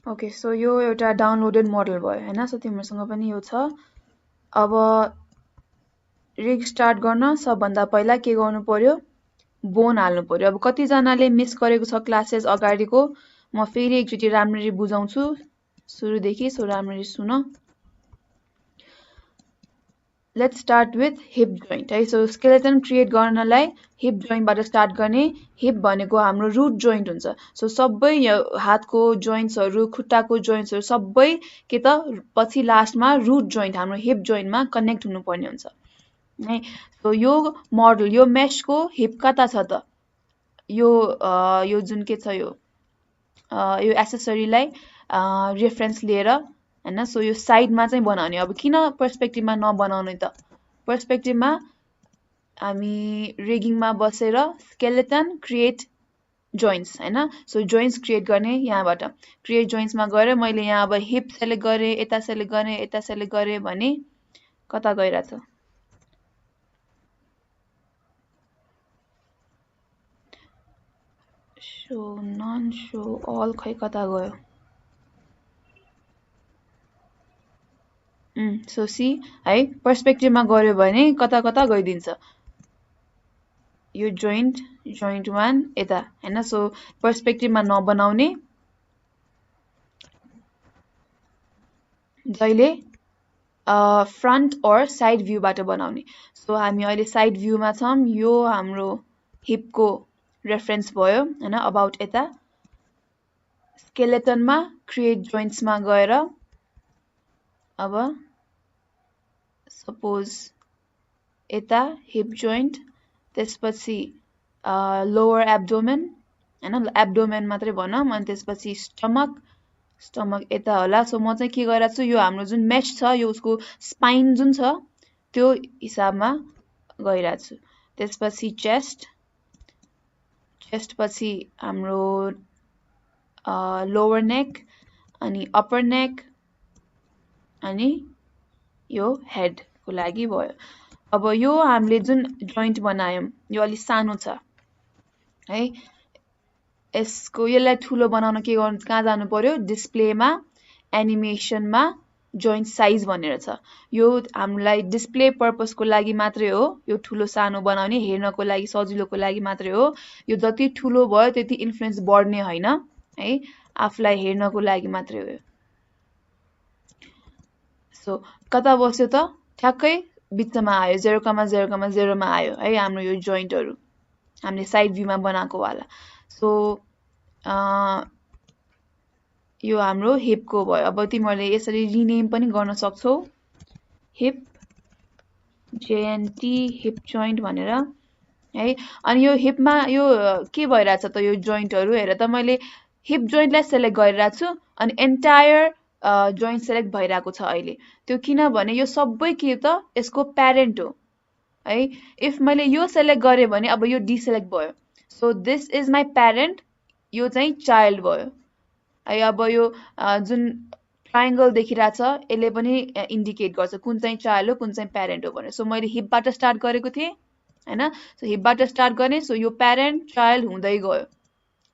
Okay, so यो एउटा downloaded model भयो हैन। सो तिमीहरूसँग पनि यो छ। अब रिग स्टार्ट गर्न सबभन्दा पहिला के गर्नु पर्यो, बोन हाल्नु पर्यो। अब कतिजनाले मिस गरेको छ क्लासेस अगाडिको, म फेरि एकचोटि राम्ररी बुझाउँछु सुरुदेखि, सो राम्ररी सुन। Let's start with hip joint है। सो स्केलेटन क्रिएट गर्नलाई हिप जोइन्टबाट स्टार्ट गर्ने। हिप भनेको हाम्रो रुट जोइन्ट हुन्छ। सो सबै हातको जोइन्ट्सहरू, खुट्टाको जोइन्ट्सहरू सबै के त पछि लास्टमा रुट जोइन्ट हाम्रो हिप जोइन्टमा कनेक्ट हुनुपर्ने हुन्छ है। सो यो मोडल, यो मेशको हिप कता छ त, यो जुन के छ यो एसेसरीलाई रेफरेन्स लिएर हैन। सो यो साइडमा चाहिँ बनाउने। अब किन पर्सपेक्टिभमा नबनाउने त, पर्सपेक्टिभमा हामी रिगिङमा बसेर स्केलेटन क्रिएट जोइन्ट्स हैन। सो जोइन्ट्स क्रिएट गर्ने यहाँबाट क्रिएट जोइन्ट्समा गएर मैले यहाँ अब हिप सेलेक्ट गरेँ, यता सेलेक्ट गरेँ, यता सेलेक्ट गरेँ भने कता गइरहेछ, सो नन सो अल खै कता गयो। सो सी है, पर्सपेक्टिभमा गऱ्यो भने कता कता गइदिन्छ। यो जोइन्ट 1 यता हैन। सो पर्सपेक्टिभमा नबनाउने, जहिले फ्रन्ट और साइड भ्यूबाट बनाउने। सो हामी अहिले साइड भ्यूमा छौँ। यो हाम्रो हिपको रेफरेन्स भयो हैन, अबाउट यता। स्केलेटनमा क्रिएट जोइन्ट्समा गएर अब सपोज यता हिप जोइन्ट, त्यसपछि लोवर एब्डोमेन हैन, एब्डोमेन मात्रै भनौँ, अनि त्यसपछि स्टमक यता होला। सो म चाहिँ के गरिरहेको छु, यो हाम्रो जुन मेश छ, यो उसको स्पाइन जुन छ त्यो हिसाबमा गइरहेको छु। त्यसपछि चेस्ट पछि हाम्रो लोवर नेक, अनि अप्पर नेक, अनि यो हेडको लागि भयो। अब यो हामीले जुन जोइन्ट बनायौँ यो अलि सानो छ है। यसलाई ठुलो बनाउन के गर्नु, कहाँ जानु पर्यो, डिस्प्लेमा, एनिमेसनमा जोइन्ट साइज भनेर छ। यो हामीलाई डिस्प्ले पर्पसको लागि मात्रै हो, यो ठुलो सानो बनाउने, हेर्नको लागि सजिलोको लागि मात्रै हो। यो जति ठुलो भयो त्यति इन्फ्लुएन्स बढ्ने होइन है, आफूलाई हेर्नको लागि मात्रै हो। सो कता बस्यो त, ठ्याक्कै बिचमा आयो, 0,0,0मा आयो है हाम्रो यो जोइन्टहरू, हामीले साइड भ्यूमा बनाएको वाला। सो यो हाम्रो हिपको भयो। अब तिमीहरूले यसरी रिनेम पनि गर्न सक्छौ, हिप जेएनटी हिप जोइन्ट भनेर है। अनि यो हिपमा यो के भइरहेछ त, यो जोइन्टहरू हेर त, मैले हिप जोइन्टलाई सेलेक्ट गरिरहेको छु अनि एन्टायर जोइन्ट सेलेक्ट भइरहेको छ अहिले। त्यो किनभने यो सबै के त यसको प्यारेन्ट हो है। इफ मैले यो सेलेक्ट गरेँ भने अब यो डिसेलेक्ट भयो। So this is my parent, यो चाहिँ चाइल्ड भयो है। अब यो जुन ट्रायङ्गल देखिरहेछ यसले पनि इन्डिकेट गर्छ कुन चाहिँ चाइल्ड हो, कुन चाहिँ प्यारेन्ट हो भनेर। सो मैले हिपबाट स्टार्ट गरेको थिएँ हैन। सो हिपबाट स्टार्ट गर्ने, सो यो प्यारेन्ट चाइल्ड हुँदै गयो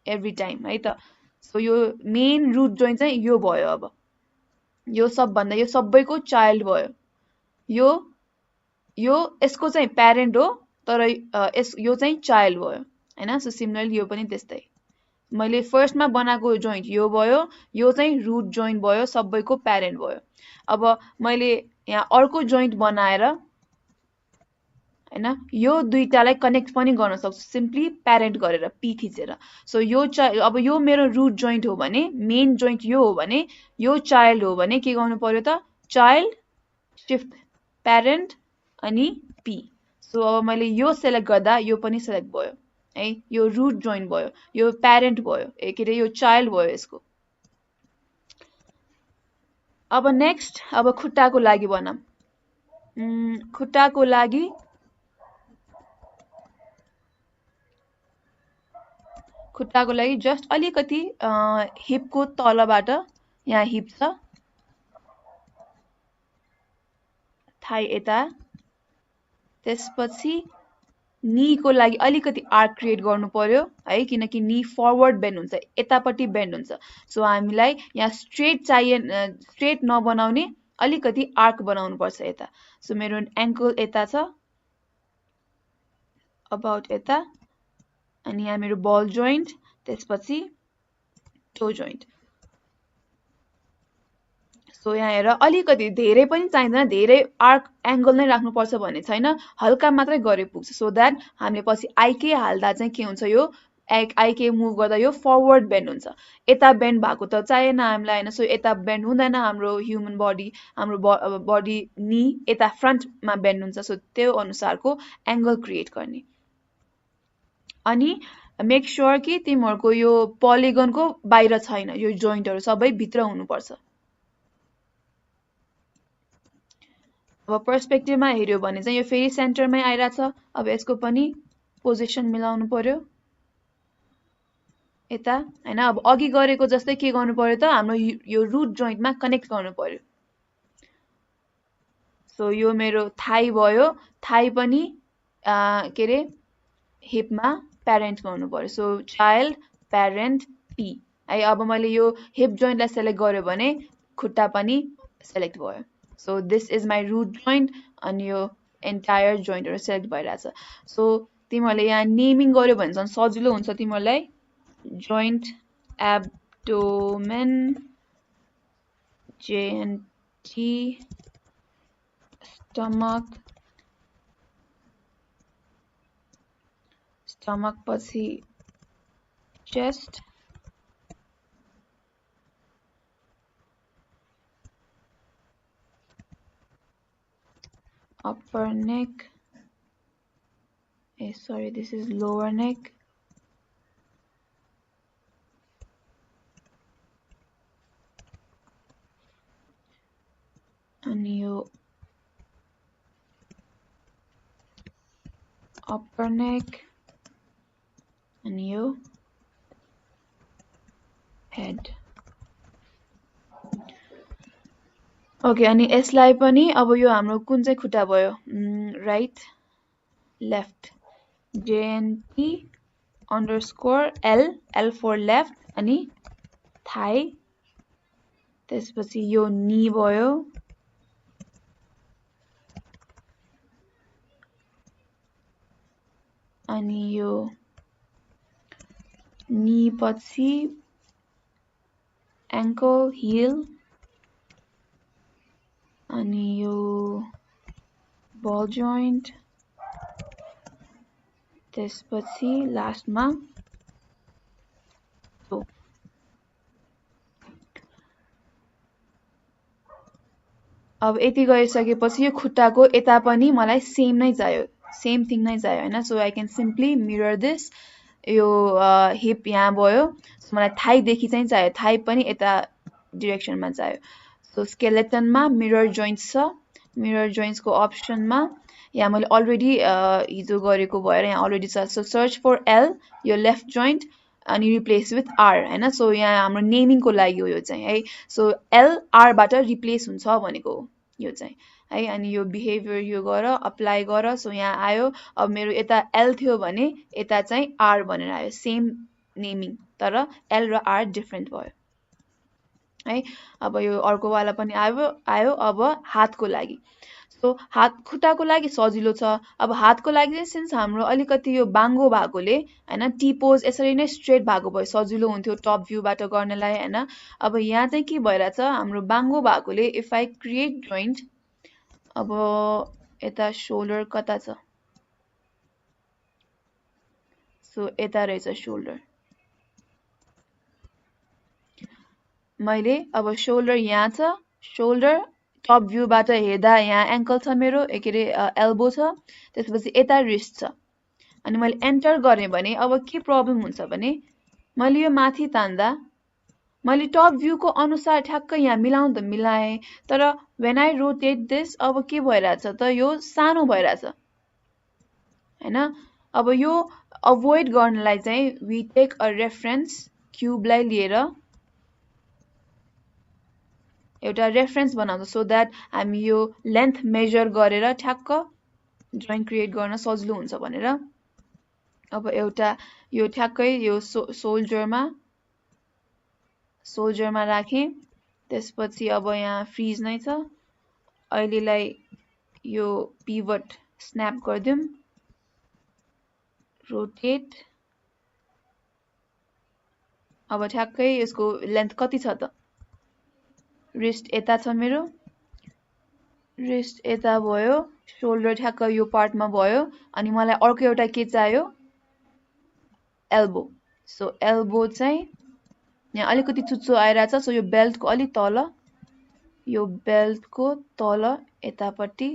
एभ्री टाइम है त। सो यो मेन रुट जोइन्ट चाहिँ यो भयो। अब यो सबभन्दा, यो सबैको चाइल्ड भयो। यो यसको चाहिँ प्यारेन्ट हो, तर यो चाहिँ चाइल्ड भयो हैन। सो सिमिलरली यो पनि त्यस्तै, मैले फर्स्टमा बनाएको जोइन्ट यो भयो, यो चाहिँ रुट जोइन्ट भयो, सबैको प्यारेन्ट भयो। अब मैले यहाँ अर्को जोइन्ट बनाएर हैन, यो दुईटालाई कनेक्ट पनि गर्न सक्छु सिम्पली प्यारेन्ट गरेर पी थिचेर। सो यो अब यो मेरो रुट जोइन्ट हो भने, मेन जोइन्ट यो हो भने, यो चाइल्ड हो भने के गर्नु पर्यो त, चाइल्ड शिफ्ट प्यारेन्ट अनि पी। सो अब मैले यो सेलेक्ट गर्दा यो पनि सेलेक्ट भयो है, यो रुट जोइन्ट भयो, यो प्यारेन्ट भयो, के अरे यो चाइल्ड भयो यसको। अब नेक्स्ट, अब खुट्टाको लागि भनौँ। खुट्टाको लागि जस्ट अलिकति हिपको तलबाट, यहाँ हिप छ, थाई यता, त्यसपछि नीको लागि अलिकति आर्क क्रिएट गर्नु पर्यो है, किनकि नी फरवर्ड बेन्ड हुन्छ, यतापट्टि बेन्ड हुन्छ। सो हामीलाई यहाँ स्ट्रेट चाहिएन, स्ट्रेट नबनाउने अलिकति आर्क बनाउनु पर्छ यता। सो मेरो एङ्कल यता छ, अबाउट यता, अनि यहाँ मेरो बल जोइन्ट, त्यसपछि टो जोइन्ट। सो यहाँ हेर अलिकति धेरै पनि चाहिँदैन, धेरै आर्क एङ्गल नै राख्नुपर्छ भन्ने छैन, हल्का मात्रै गरे पुग्छ। सो द्याट हामीले पछि आइके हाल्दा चाहिँ के हुन्छ, यो आइके मुभ गर्दा यो फरवर्ड बेन्ड हुन्छ। यता बेन्ड भएको त चाहिएन हामीलाई होइन। सो यता बेन्ड हुँदैन हाम्रो ह्युमन बडी, हाम्रो बडी नी यता फ्रन्टमा बेन्ड हुन्छ। सो त्यो अनुसारको एङ्गल क्रिएट गर्ने। अनि मेक स्योर कि तिमीहरूको यो पोलिगनको बाहिर छैन, यो जोइन्टहरू सबै भित्र हुनुपर्छ। अब पर्सपेक्टिभमा हेऱ्यो भने चाहिँ यो फेरि सेन्टरमै आइरहेछ। अब यसको पनि पोजिसन मिलाउनु पर्यो यता हैन। अब अघि गरेको जस्तै के गर्नु पर्यो त, हाम्रो यो रुट जोइन्टमा कनेक्ट गर्नु पर्यो। सो यो मेरो थाई भयो, थाई पनि के अरे हिपमा प्यारेन्ट गर्नु पर्यो। सो चाइल्ड प्यारेन्ट पी है। अब मैले यो हिप जोइन्टलाई सेलेक्ट गर्यो भने खुट्टा पनि सेलेक्ट भयो। So this is my root joint, अनि यो एन्टायर जोइन्टहरू सेलेक्ट भइरहेछ। सो तिमीहरूले यहाँ नेमिङ गर्यो भने झन् सजिलो हुन्छ तिमीहरूलाई। Joint abdomen JNT stomach, stomach पछि chest, upper neck, sorry, this is lower neck, and you upper neck, and you head. Okay, अनि यसलाई पनि अब यो हाम्रो कुन चाहिँ खुट्टा भयो, right left, JNT underscore L, L for left, अनि थाई, त्यसपछि यो नी भयो, अनि यो नी पछि एङ्कल, हिल, अनि यो बल जोइन्ट, त्यसपछि लास्टमा टो। अब यति गरिसकेपछि यो खुट्टाको यता पनि मलाई सेम नै चाहियो, सेम थिङ नै चाहियो हैन। So I can simply mirror this. यो हिप यहाँ भयो, सो मलाई थाईदेखि चाहिँ चाहियो, थाई पनि यता डिरेक्सनमा चाहियो। सो स्केलेटनमा मिरर जोइन्ट्स छ, मिरर जोइन्ट्सको अप्सनमा यहाँ मैले अलरेडी हिजो गरेको भएर यहाँ अलरेडी छ। सो सर्च फर एल, यो लेफ्ट जोइन्ट, अनि रिप्लेस विथ आर हैन। सो यहाँ हाम्रो नेमिङको लागि हो यो चाहिँ है। सो एल आरबाट रिप्लेस हुन्छ भनेको यो चाहिँ है। अनि यो बिहेभियर यो गर, अप्लाई गर। सो यहाँ आयो, अब मेरो यता एल थियो भने यता चाहिँ आर भनेर आयो, सेम नेमिङ तर एल र आर डिफ्रेन्ट भयो है। अब यो अर्कोवाला पनि आयो। अब हातको लागि, सो हात खुट्टाको लागि सजिलो छ। अब हातको लागि चाहिँ सिन्स हाम्रो अलिकति यो बाङ्गो भएकोले हैन, टी पोज यसरी नै स्ट्रेट भएको भए सजिलो हुन्थ्यो टप भ्यूबाट गर्नलाई हैन। अब यहाँ चाहिँ के भइरहेछ, हाम्रो बाङ्गो भएकोले इफ आई क्रिएट जोइन्ट, अब यता शोल्डर कता छ, सो यता रहेछ शोल्डर। मैले अब शोल्डर यहाँ छ, शोल्डर टप भ्यूबाट हेर्दा यहाँ एङ्कल छ मेरो, के अरे एल्बो छ, त्यसपछि यता रिस्ट छ। अनि मैले एन्टर गरेँ भने अब के प्रब्लम हुन्छ भने, मैले यो माथि तान्दा मैले टप भ्यूको अनुसार ठ्याक्क यहाँ मिलाउनु त मिलाएँ, तर व्हेन आई रोटेट दिस अब के भइरहेछ त, यो सानो भइरहेछ हैन। अब यो अभोइड गर्नलाई चाहिँ वी टेक अ रेफरेन्स, क्युबलाई लिएर एउटा रेफरेन्स बनाउँछ, सो द्याट हामी यो लेन्थ मेजर गरेर ठ्याक्क ड्रइङ क्रिएट गर्न सजिलो हुन्छ भनेर अब एउटा यो ठ्याक्कै यो सोल्जरमा राखेँ। त्यसपछि अब यहाँ फ्रिज नै छ। अहिलेलाई यो पिभट स्न्याप गरिदिउँ, रोटेट। अब ठ्याक्कै यसको लेन्थ कति छ त? रिस्ट यता छ मेरो, रिस्ट यता भयो, शोल्डर ठ्याक्क यो पार्टमा भयो, अनि मलाई अर्को एउटा के चाहियो? एल्बो। सो एल्बो चाहिँ यहाँ अलिकति चुच्चो आइरहेछ, सो यो बेल्टको अलिक तल, यो बेल्टको तल यतापट्टि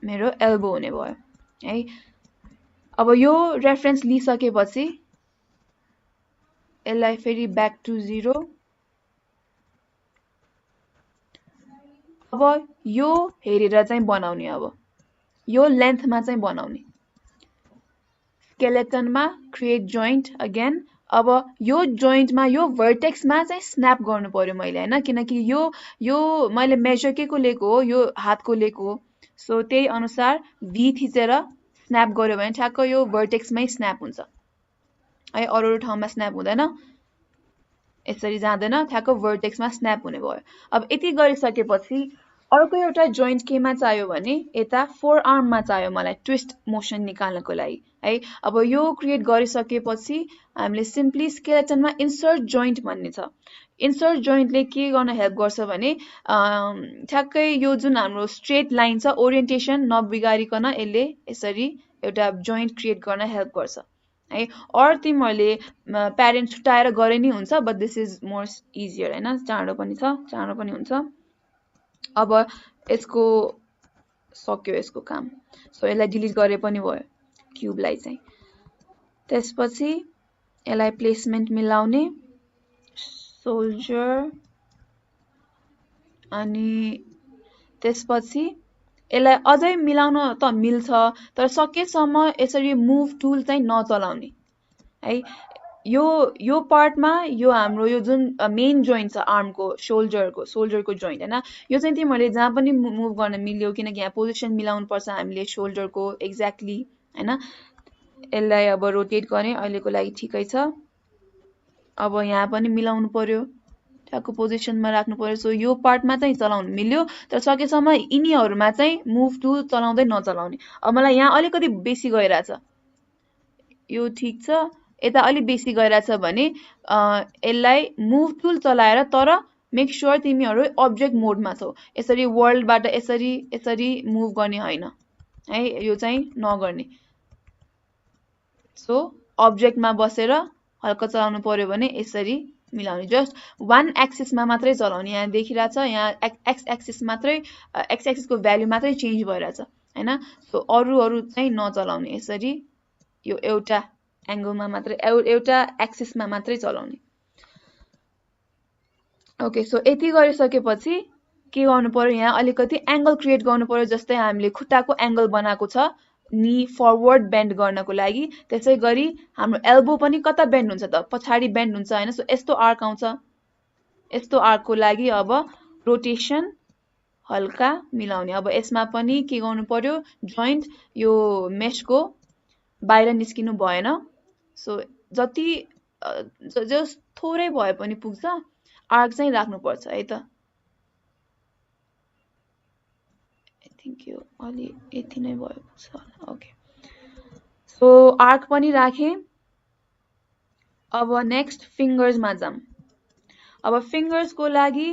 मेरो एल्बो हुने भयो है। अब यो रेफरेन्स लिइसकेपछि यसलाई फेरि ब्याक टु 0। अब यो हेरेर चाहिँ बनाउने, अब यो लेन्थमा चाहिँ बनाउने। स्केलेटनमा क्रिएट जोइन्ट अगेन। अब यो जोइन्टमा यो भर्टेक्समा चाहिँ स्न्याप गर्नु पर्यो मैले हैन, किनकि यो मैले मेजर के को लिएको हो, यो हातको लिएको हो। सो त्यही अनुसार भी थिचेर स्न्याप गर्यो भने ठ्याक्क यो भर्टेक्समै स्न्याप हुन्छ है, अरू ठाउँमा स्न्याप हुँदैन, यसरी जाँदैन, ठ्याक्क भर्टेक्समा स्न्याप हुने भयो। अब यति गरिसकेपछि अर्को एउटा जोइन्ट केमा चाहियो भने यता फोर आर्ममा चाहियो मलाई ट्विस्ट मोसन निकाल्नको लागि है। अब यो क्रिएट गरिसकेपछि हामीले सिम्पली स्केलेटनमा इन्सर्ट जोइन्ट भन्ने छ। इन्सर्ट जोइन्टले के गर्न हेल्प गर्छ भने ठ्याक्कै यो जुन हाम्रो स्ट्रेट लाइन छ, ओरिएन्टेसन नबिगारिकन यसले यसरी एउटा जोइन्ट क्रिएट गर्न हेल्प गर्छ है। अर तिमीहरूले प्यारेन्ट छुट्याएर गरे नि हुन्छ, but this is more easier हैन, चाँडो पनि छ, चाँडो पनि हुन्छ। अब यसको सक्यो यसको काम, सो यसलाई डिलिट गरे पनि भयो क्युबलाई चाहिँ। त्यसपछि यसलाई प्लेसमेन्ट मिलाउने, सोल्जर, अनि त्यसपछि यसलाई अझै मिलाउन त मिल्छ, तर सकेसम्म यसरी मुभ टुल चाहिँ नचलाउने है। यो पार्टमा यो हाम्रो यो जुन मेन जोइन्ट छ आर्मको, सोल्जरको जोइन्ट हैन, यो चाहिँ तिमीहरूले जहाँ पनि मुभ गर्न मिल्यो, किनकि यहाँ पोजिसन मिलाउनु पर्छ हामीले सोल्जरको एक्ज्याक्टली हैन। यसलाई अब रोटेट गर्ने, अहिलेको लागि ठिकै छ। अब यहाँ पनि मिलाउनु पर्यो, ठ्याक्क पोजिसनमा राख्नु पर्यो। सो यो पार्टमा चाहिँ चलाउनु मिल्यो, तर सकेसम्म यिनीहरूमा चाहिँ मुभ टुल चलाउँदै नचलाउने। अब मलाई यहाँ अलिकति बेसी गइरहेछ, यो ठिक छ, यता अलिक बेसी गइरहेछ भने यसलाई मुभ टुल चलाएर, तर मेक श्योर तिमीहरू अब्जेक्ट मोडमा छौ। यसरी वर्ल्डबाट यसरी मुभ गर्ने होइन है, यो चाहिँ नगर्ने। सो अब्जेक्टमा बसेर हल्का चलाउनु पर्यो भने यसरी मिलाउने, जस्ट वान एक्सिसमा मात्रै चलाउने। यहाँ देखिरहेछ, यहाँ एक्स एक्सिस मात्रै, एक्स एक्सिसको भ्याल्यु मात्रै चेन्ज भइरहेछ हैन। सो अरू चाहिँ नचलाउने, यसरी यो एउटा एंगलमा मात्रै, एउटा एक्सिसमा मात्रै चलाउने। ओके, सो यति गरिसकेपछि के गर्नु पर्यो, यहाँ अलिकति एंगल क्रिएट गर्नु पर्यो। जस्तै हामीले खुट्टाको एंगल बनाएको छ नी फरवर्ड बेन्ड गर्नको लागि, त्यसै गरी हाम्रो एल्बो पनि कता बेन्ड हुन्छ त, पछाडि बेन्ड हुन्छ हैन। सो यस्तो आर्क आउँछ, यस्तो आर्कको लागि अब रोटेसन हल्का मिलाउने। अब यसमा पनि के गर्नु पर्यो, जोइन्ट यो मेशको बाहिर निस्किनु भएन। सो जति जस्ट थोरै भए पनि पुग्छ, आर्क चाहिँ राख्नुपर्छ है त। आई थिंक यो अलि यति नै भएको छ। ओके, सो आर्क पनि राखेँ। अब नेक्स्ट फिंगर्समा जाम। अब फिंगर्सको लागि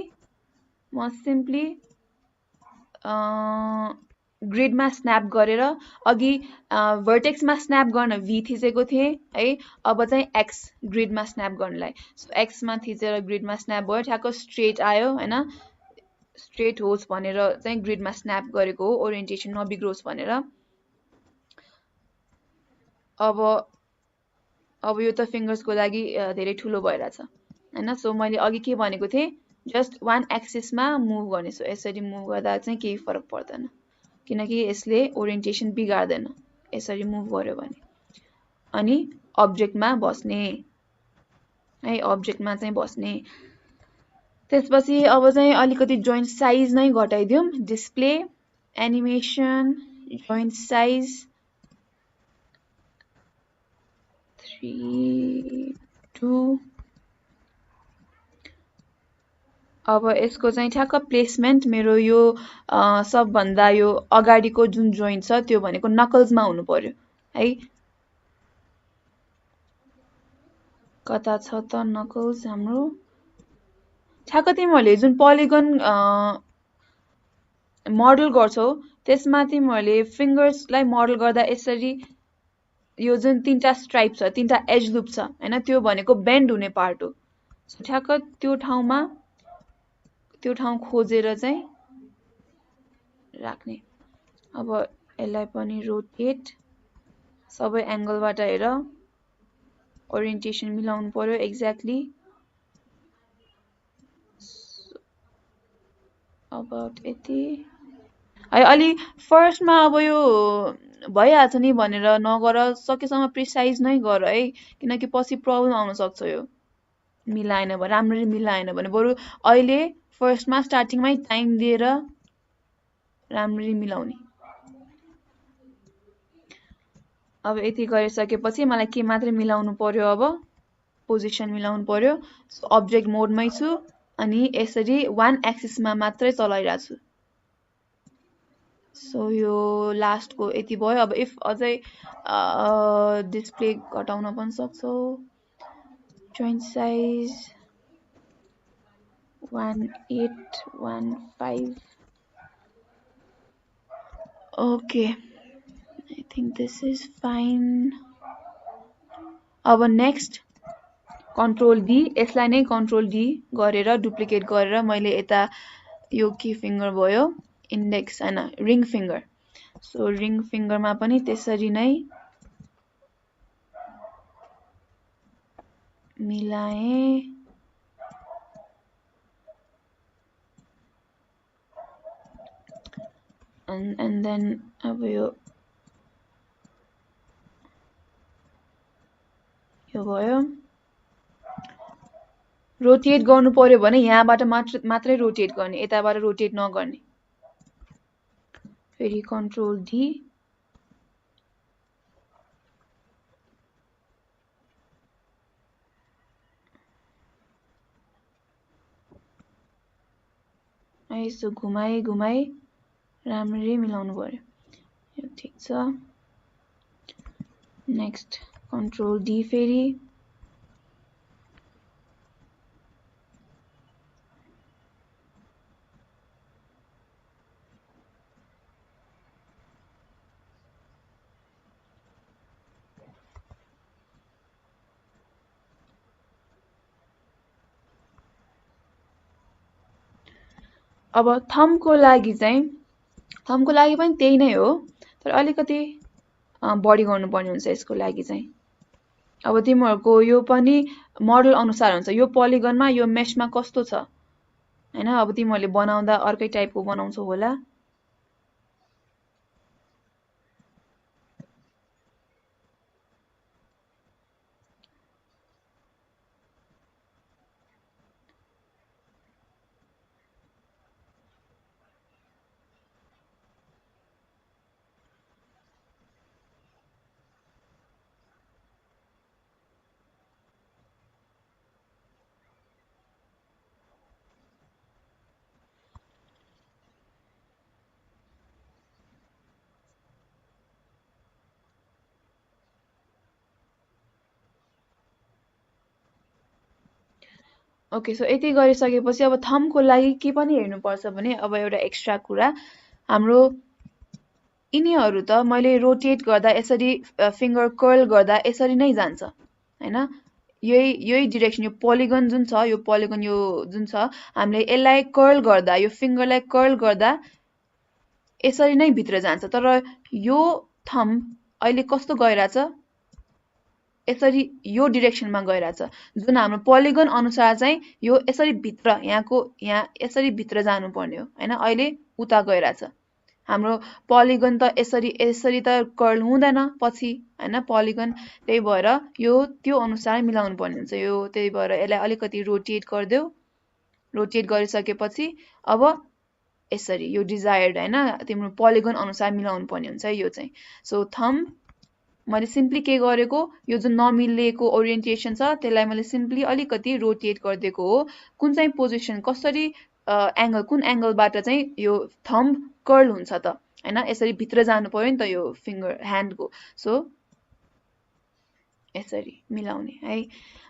म सिम्पली ग्रिडमा स्न्याप गरेर, अघि भर्टेक्समा स्न्याप गर्न भी थिचेको थिएँ है, अब चाहिँ एक्स ग्रिडमा स्न्याप गर्नलाई। सो एक्समा थिचेर ग्रिडमा स्न्याप भयो, ठ्याक्क स्ट्रेट आयो हैन, स्ट्रेट होस् भनेर चाहिँ ग्रिडमा स्न्याप गरेको हो, ओरिएन्टेसन नबिग्रोस् भनेर। अब यो त फिंगर्सको लागि धेरै ठुलो भइरहेछ हैन। सो मैले अघि के भनेको थिएँ, जस्ट वान एक्सिसमा मुभ गर्ने। सो यसरी मुभ गर्दा चाहिँ केही फरक पर्दैन, किनकि यसले ओरिएन्टेसन बिगार्दैन यसरी मुभ गर्यो भने। अनि अब्जेक्टमा बस्ने है, अब्जेक्टमा चाहिँ बस्ने। त्यसपछि अब चाहिँ अलिकति जोइन्ट साइज नै घटाइदिउँ। डिस्प्ले, एनिमेसन, जोइन्ट साइज, 3 2 अब यसको चाहिँ ठ्याक्क प्लेसमेन्ट मेरो यो सबभन्दा यो अगाडिको जुन जोइन्ट छ त्यो भनेको नकल्समा हुनु पर्यो है। कता छ त नकल्स हाम्रो? ठ्याक्क तिमीहरूले जुन पोलिगन मोडल गर्छौ त्यसमा तिमीहरूले फिङ्गर्सलाई मोडल गर्दा यसरी यो जुन तीनटा स्ट्राइप छ, तीनटा एज लुप छ हैन, त्यो भनेको बेन्ड हुने पार्ट हो। ठ्याक्क त्यो ठाउँ खोजेर चाहिँ राख्ने। अब यसलाई पनि रोटेट, सबै एंगलबाट हेर, ओरिएन्टेसन मिलाउनु पर्यो एक्ज्याक्टली। अबाउट यति है। अलि फर्स्टमा अब यो भइहाल्छ नि भनेर नगर, सकेसम्म प्रिसाइज नै गर है, किनकि पछि प्रब्लम आउन सक्छ यो मिलाएन भने, राम्ररी मिलाएन भने। बरु अहिले फर्स्टमा स्टार्टिङमै टाइम दिएर राम्ररी मिलाउने। अब यति गरिसकेपछि मलाई के मात्रै मिलाउनु पर्यो? अब पोजिसन मिलाउनु पर्यो। अब्जेक्ट मोडमै छु अनि यसरी वान एक्सिसमा मात्रै चलाइरहेको छु। सो यो लास्टको यति भयो। अब इफ अझै डिस्प्ले घटाउन पनि सक्छौ। Joint size 1815। Okay, I think this is fine. अब नेक्स्ट कन्ट्रोल डी, यसलाई नै कन्ट्रोल डी गरेर डुप्लिकेट गरेर मैले यता यो की फिङ्गर भयो इन्डेक्स हैन, रिङ फिङ्गर। सो रिङ फिङ्गरमा पनि त्यसरी नै मिलाएँ। and then अब यो भयो। रोटेट गर्नु पर्यो भने यहाँबाट मात्रै रोटेट गर्ने, यताबाट रोटेट नगर्ने। फेरि कन्ट्रोल डी, यसो घुमाई घुमाई राम्ररी मिलाउनु पर्यो। यो ठिक छ। नेक्स्ट कन्ट्रोल डी फेरि। अब थम्बको लागि पनि त्यही नै हो, तर अलिकति बढी गर्नुपर्ने हुन्छ यसको लागि चाहिँ। अब तिमीहरूको यो पनि मोडल अनुसार हुन्छ, यो पोलिगनमा यो मेशमा कस्तो छ हैन। अब तिमीहरूले बनाउँदा अर्कै टाइपको बनाउँछौ होला। ओके, सो यति गरिसकेपछि अब थम्बको लागि के पनि हेर्नुपर्छ भने, अब एउटा एक्स्ट्रा कुरा, हाम्रो यिनीहरू त मैले रोटेट गर्दा यसरी फिङ्गर कर्ल गर्दा यसरी नै जान्छ हैन। यही डिरेक्सन, यो पोलिगन जुन छ, यो पोलिगन यो जुन छ, हामीले यसलाई कर्ल गर्दा, यो फिङ्गरलाई कर्ल गर्दा यसरी नै भित्र जान्छ। तर यो थम्ब अहिले कस्तो गइरहेछ? यसरी यो डिरेक्सनमा गइरहेछ, जुन हाम्रो पोलिगन अनुसार चाहिँ यो यसरी भित्र, यहाँ यसरी भित्र जानुपर्ने हो हैन। अहिले उता गइरहेछ। हाम्रो पोलिगन त यसरी त कर्ल हुँदैन पछि हैन पोलिगन, त्यही भएर यो त्यो अनुसार मिलाउनु पर्ने हुन्छ। यो त्यही भएर यसलाई अलिकति रोटेट गरिदेऊ। रोटेट गरिसकेपछि अब यसरी यो डिजायर्ड हैन, तिम्रो पोलिगन अनुसार मिलाउनु पर्ने हुन्छ यो चाहिँ। सो थम्ब मैले सिम्पली के गरेको, यो जुन नमिलेको ओरिएन्टेसन छ त्यसलाई मैले सिम्पली अलिकति रोटेट गरिदिएको हो। कुन चाहिँ पोजिसन, कसरी एङ्गल, कुन एङ्गलबाट चाहिँ यो थम्ब कर्ल हुन्छ त, होइन, यसरी भित्र जानु पर्यो नि त यो फिङ्गर ह्यान्डको। सो यसरी मिलाउने है।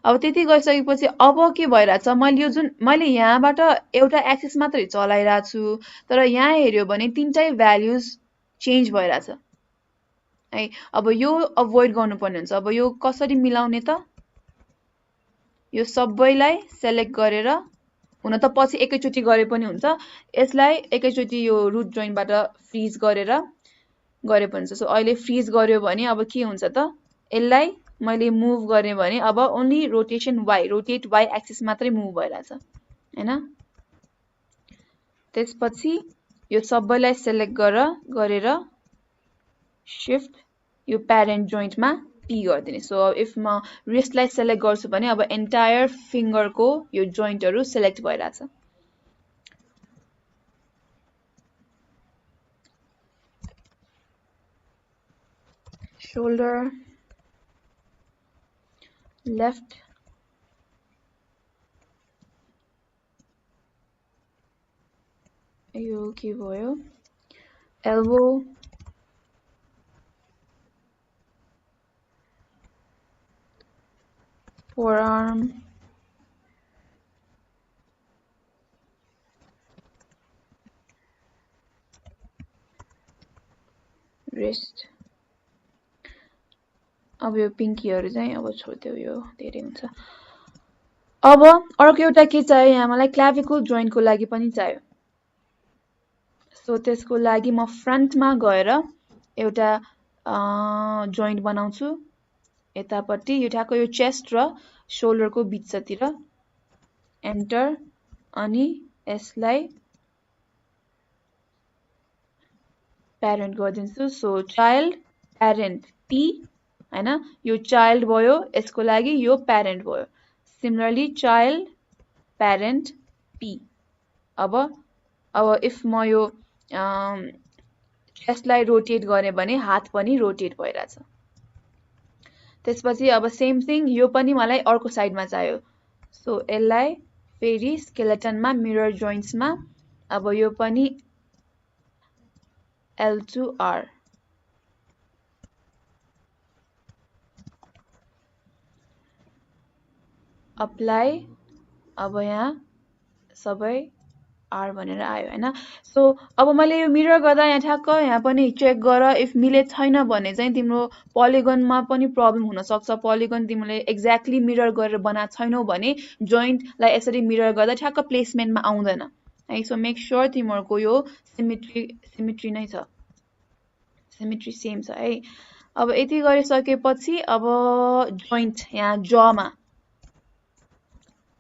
अब त्यति गरिसकेपछि अब के भइरहेछ, मैले यो जुन मैले यहाँबाट एउटा एक्सिस मात्रै चलाइरहेको छु, तर यहाँ हेऱ्यो भने तिनटै भ्याल्युज चेन्ज भइरहेछ है। अब यो अभोइड गर्नुपर्ने हुन्छ। अब यो कसरी मिलाउने त, यो सबैलाई सेलेक्ट गरेर, हुन त पछि एकैचोटि गरे पनि हुन्छ, यसलाई एकैचोटि यो रुट जोइनबाट फ्रिज गरेर गरे पनि हुन्छ। सो अहिले फ्रिज गर्यो भने अब के हुन्छ त, यसलाई मैले मुभ गरेँ भने अब only rotation Y, rotate Y axis मात्रै मुभ भइरहेछ होइन। त्यसपछि यो सबैलाई सेलेक्ट गरेर शिफ्ट यो प्यारेन्ट जोइन्टमा पी गरिदिने। सो इफ म रिस्टलाई सेलेक्ट गर्छु भने अब एन्टायर फिङ्गरको यो जोइन्टहरू सेलेक्ट भइरहेछ। शोल्डर लेफ्ट यो के भयो, एल्बो forearm, wrist। अब यो पिङ्कीहरू चाहिँ अब छोडिदेऊ, यो धेरै हुन्छ। अब अर्को एउटा के चाहियो यहाँ मलाई, क्लाभिकल जोइन्टको लागि पनि चाहियो। सो त्यसको लागि म फ्रन्टमा गएर एउटा जोइन्ट बनाउँछु यतापट्टि, यो ठ्याक्क यो चेस्ट र शोल्डरको बिचतिर, एन्टर, अनि यसलाई प्यारेन्ट गरिदिन्छु। सो चाइल्ड प्यारेन्ट पी होइन, यो चाइल्ड भयो, यसको लागि यो प्यारेन्ट भयो। Similarly child parent P. अब इफ म यो चेस्टलाई रोटेट गरेँ भने हात पनि रोटेट भइरहेछ। त्यसपछि अब सेम थिङ यो पनि मलाई अर्को साइडमा चाहियो। सो यसलाई फेरि स्केलेटनमा मिरर जोइन्ट्समा, अब यो पनि L2R, अप्लाई, अब यहाँ सबै आर भनेर आयो होइन। सो अब मैले यो मिरर गर्दा यहाँ ठ्याक्क यहाँ पनि चेक गर, इफ मिले छैन भने चाहिँ तिम्रो पोलिगनमा पनि प्रब्लम हुनसक्छ। पोलिगन तिमीले एक्ज्याक्टली मिरर गरेर बनाएको छैनौ भने जोइन्टलाई यसरी मिरर गर्दा ठ्याक्क प्लेसमेन्टमा आउँदैन है। सो मेक स्योर तिमीहरूको यो सिमेट्री नै छ, सिमेट्री सेम छ है। अब यति गरिसकेपछि अब जोइन्ट यहाँ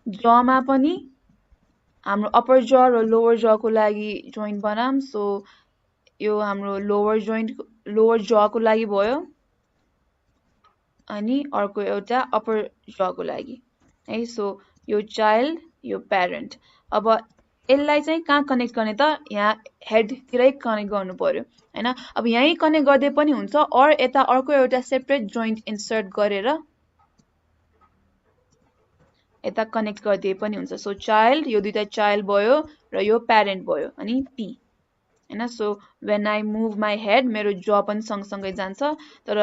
जमा पनि हाम्रो अप्पर ज र लोवर जको लागि जोइन्ट बनाम। सो यो हाम्रो लोवर जको लागि भयो, अनि अर्को एउटा अप्पर जको लागि है। सो यो चाइल्ड, यो प्यारेन्ट। अब यसलाई चाहिँ कहाँ कनेक्ट गर्ने त, यहाँ हेडतिरै कनेक्ट गर्नु पर्यो होइन। अब यहीँ कनेक्ट गर्दै पनि हुन्छ, अर यता अर्को एउटा सेपरेट जोइन्ट इन्सर्ट गरेर यता कनेक्ट गरिदिए पनि हुन्छ। सो चाइल्ड, यो दुईटा चाइल्ड भयो र यो प्यारेन्ट भयो, अनि पी होइन। So when I move my head, मेरो ज पनि सँगसँगै जान्छ, तर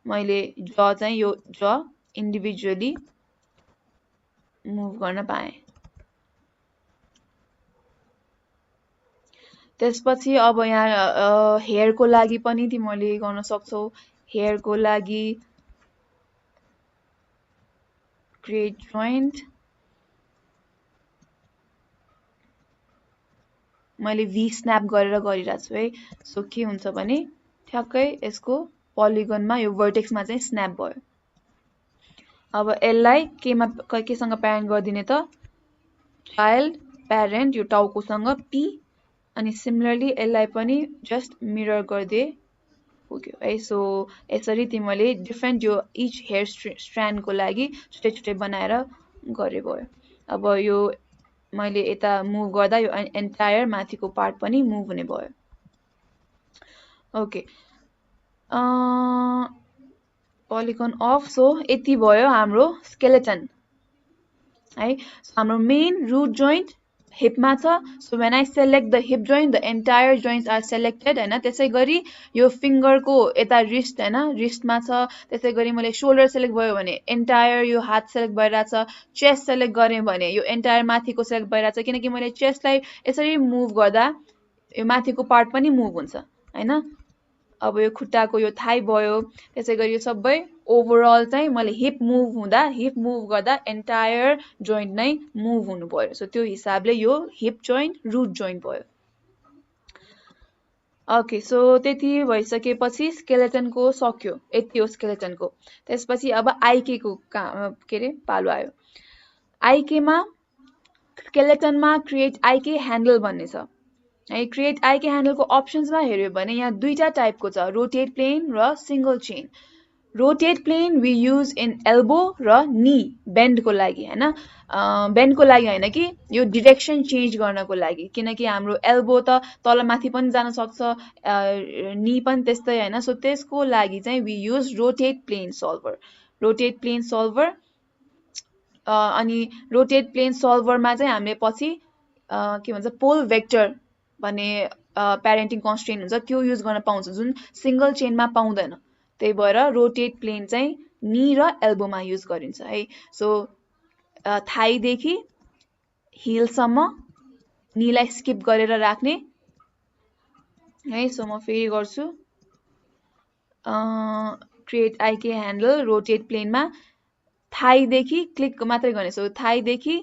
मैले ज चाहिँ यो ज इन्डिभिजुअली मुभ गर्न पाएँ। त्यसपछि अब यहाँ हेयरको लागि पनि तिमीहरूले गर्न सक्छौ। हेयरको लागि क्रिएट जोइन्ट, मैले भी स्न्याप गरेर गरिरहेको छु है। सो के हुन्छ भने ठ्याक्कै यसको पोलिगनमा यो भर्टेक्समा चाहिँ स्न्याप भयो। अब यसलाई केसँग प्यारेन्ट गरिदिने त, चाइल्ड प्यारेन्ट यो टाउकोसँग पी, अनि सिमिलरली यसलाई पनि जस्ट मिरर गरिदिए पुग्यो है। सो यसरी तिमीले डिफ्रेन्ट यो इच हेयर स्ट्रान्डको लागि छुट्टै छुट्टै बनाएर गरे भयो। अब यो मैले यता मुभ गर्दा यो एन्टायर माथिको पार्ट पनि मुभ हुने भयो। Okay, polygon of. सो यति भयो हाम्रो स्केलेटन है। हाम्रो मेन रुट जोइन्ट हिपमा छ। So when I select the hip joint the entire joints are selected हैन। त्यसै गरी यो फिंगरको यता रिस्ट हैन, रिस्टमा छ। त्यसै गरी मैले शोल्डर सेलेक्ट भयो भने एन्टायर यो हात सेलेक्ट भइराछ। चेस्ट सेलेक्ट गरे भने यो एन्टायर माथिको सेलेक्ट भइराछ, किनकि मैले चेस्टलाई यसरी मुभ गर्दा यो माथिको पार्ट पनि मुभ हुन्छ हैन। अब यो खुट्टाको यो थाई भयो। त्यसै गरी यो सबै ओभरअल चाहिँ मैले हिप मुभ गर्दा एन्टायर जोइन्ट नै मुभ हुनु पर्यो। सो त्यो हिसाबले यो हिप जोइन्ट रुट जोइन्ट भयो। ओके, सो त्यति भइसकेपछि स्केलेटनको सक्यो, यति हो स्केलेटनको। त्यसपछि अब आइके को के रे पालो आयो। आइकेमा स्केलेटनमा क्रिएट आइके ह्यान्डल भन्ने छ है। क्रिएट आइके ह्यान्डलको अप्सन्समा हेर्यो भने यहाँ दुईटा टाइपको छ, रोटेट प्लेन र single chain. Rotate plane we use in elbow र नी बेन्डको लागि हैन। बेन्डको लागि हैन कि यो डिरेक्सन चेन्ज गर्नको लागि, किनकि हाम्रो एल्बो त तल माथि पनि जान सक्छ, नी पनि त्यस्तै हैन। सो त्यसको लागि चाहिँ we use rotate plane solver. Rotate plane solver अनि रोटेट प्लेन सल्भरमा चाहिँ हामीले पछि के भन्छ पोल भेक्टर भन्ने प्यारेन्टिङ कन्स्ट्रेन्ट हुन्छ, त्यो युज गर्न पाउँछ, जुन सिंगल चेनमा पाउँदैन। त्यही भएर रोटेट प्लेन चाहिँ नी र एल्बोमा युज गरिन्छ है। सो थाईदेखि हिलसम्म नीलाई स्किप गरेर राख्ने है। सो म फेरि गर्छु। क्रिएट आइके ह्यान्डल रोटेट प्लेनमा थाईदेखि क्लिक मात्रै गर्ने। सो थाईदेखि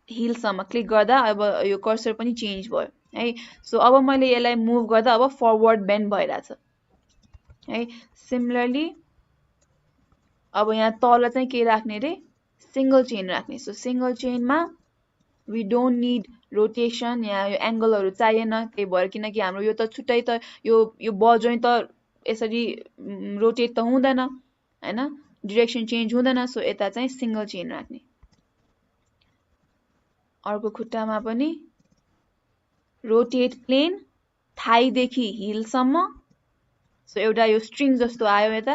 हिलसम्म क्लिक गर्दा अब यो कर्सर पनि चेन्ज भयो है। सो अब मैले यसलाई मुभ गर्दा अब फरवर्ड बेन्ड भइराछ है। सिमिलरली अब यहाँ तल चाहिँ के राख्ने रे, सिंगल चेन राख्ने। सो सिंगल चेनमा वी डोन्ट निड रोटेसन, यहाँ यो एंगलहरु चाहिएन। त्यही भएर किनकि हाम्रो यो त छुट्टै त यो बल जोइन्ट त यसरी रोटेट त हुँदैन हैन, डिरेक्सन चेन्ज हुँदैन। सो यता चाहिँ सिंगल चेन राख्ने। अर्को खुट्टामा पनि रोटेट प्लेन थाईदेखि हिलसम्म। सो एउटा यो स्ट्रिङ जस्तो आयो यता,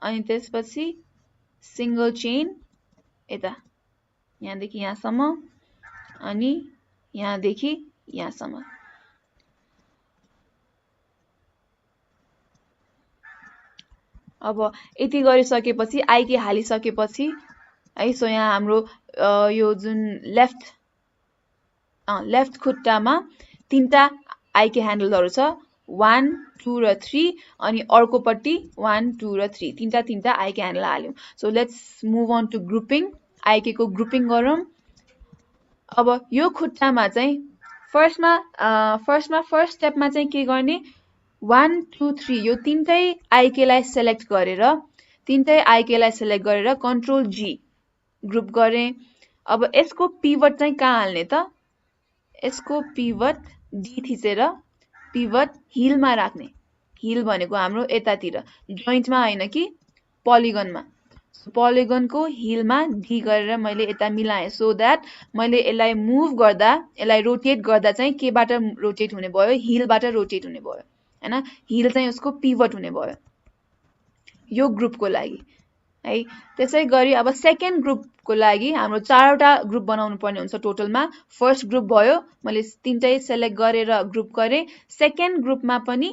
अनि त्यसपछि सिंगल चेन यता यहाँदेखि यहाँसम्म अनि यहाँदेखि यहाँसम्म। अब यति गरिसकेपछि आइके हालिसकेपछि है। सो यहाँ हाम्रो यो जुन लेफ्ट खुट्टामा तीनटा आइके ह्यान्डलहरु छ, 1 2 र 3, अनि अर्कोपट्टि 1 2 र 3, तीनटा आइके ह्यान्डल हाल्यौं। So let's move on to grouping. IK को ग्रुपिङ गरौँ। अब यो खुट्टामा चाहिँ फर्स्ट स्टेपमा चाहिँ के गर्ने, 1 2 3 यो तीनटै आइके लाई सेलेक्ट गरेर कन्ट्रोल जी ग्रुप गरे। अब यसको पिभट चाहिँ कहाँ हाल्ने त, यसको पिभट डी थिचेर पिभट हिलमा राख्ने। हिल भनेको हाम्रो यतातिर जोइन्टमा हैन कि पोलिगनमा। पोलिगनको हिलमा डी गरेर मैले यता मिलाएँ, सो दैट मैले यसलाई मुभ गर्दा, यसलाई रोटेट गर्दा चाहिँ केबाट रोटेट हुने भयो, हिलबाट रोटेट हुने भयो हैन। हिल चाहिँ उसको पिभट हुने भयो यो ग्रुपको लागि है। त्यसै गरी अब सेकेन्ड ग्रुपको लागि हाम्रो चारवटा ग्रुप बनाउनु पर्ने हुन्छ टोटलमा। फर्स्ट ग्रुप भयो, मैले तीनटै सेलेक्ट गरेर ग्रुप गरे। सेकेन्ड ग्रुपमा पनि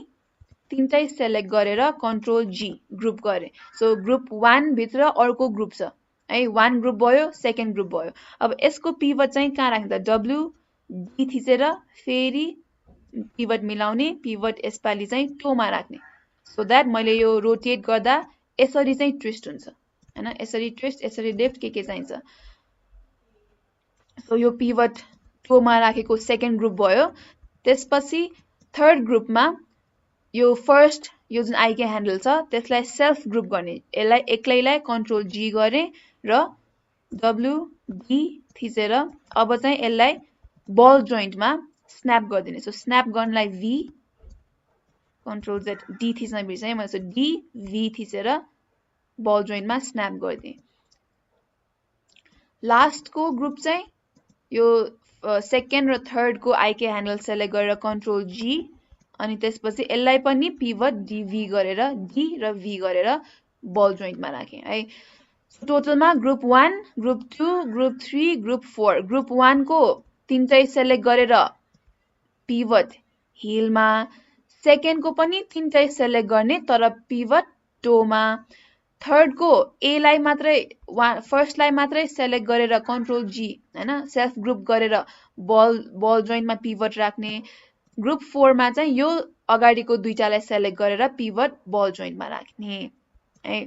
तीनटै सेलेक्ट गरेर कन्ट्रोल जी ग्रुप गरे। सो ग्रुप 1 भित्र अर्को ग्रुप छ है, 1 ग्रुप भयो, सेकेन्ड ग्रुप भयो। अब यसको पिभट चाहिँ कहाँ राख्ने त, डब्ल्यू डी थिचेर फेरि पिभट मिलाउने, पिभट यसपालि चाहिँ टोमा राख्ने। सो दैट मैले यो रोटेट गर्दा यसरी चाहिँ ट्विस्ट हुन्छ हैन, यसरी ट्विस्ट, यसरी लेफ्ट के चाहिन्छ। सो यो पिभट टोमा राखेको सेकेन्ड ग्रुप भयो। त्यसपछि थर्ड ग्रुपमा यो फर्स्ट यो जुन आइके ह्यान्डल छ त्यसलाई सेल्फ ग्रुप गर्ने। यसलाई एक्लैलाई कन्ट्रोल जी गरे र डब्ल्यू डी थिचेर अब चाहिँ यसलाई बल जोइन्टमा स्न्याप गरिदिने। सो स्न्याप गर्नलाई भी, कन्ट्रोल जेड, डी थिच्न बिर्सेँ मैले। डी भी थिचेर बल जोइन्टमा स्न्याप गरिदिएँ। लास्टको ग्रुप चाहिँ यो सेकेन्ड र थर्डको आइके ह्यान्डल सेलेक्ट गरेर कन्ट्रोल जी अनि त्यसपछि यसलाई पनि पिभट डी गरेर डी र भी गरेर बल जोइन्टमा राखेँ है। टोटलमा group 1, group 2, group 3, group 4, group 1 को तीनटै सेलेक्ट गरेर पिभट हिलमा, सेकेन्ड को पनि तीनटै सेलेक्ट गर्ने तर पिभट टोमा, थर्ड को ए लाई मात्रै फर्स्ट लाई मात्रै सेलेक्ट गरेर कन्ट्रोल जी हैन सेल्फ ग्रुप गरेर बल जोइन्टमा पिभट राख्ने, ग्रुप 4 मा चाहिँ यो अगाडिको दुईटालाई सेलेक्ट गरेर पिभट बल जोइन्टमा राख्ने है।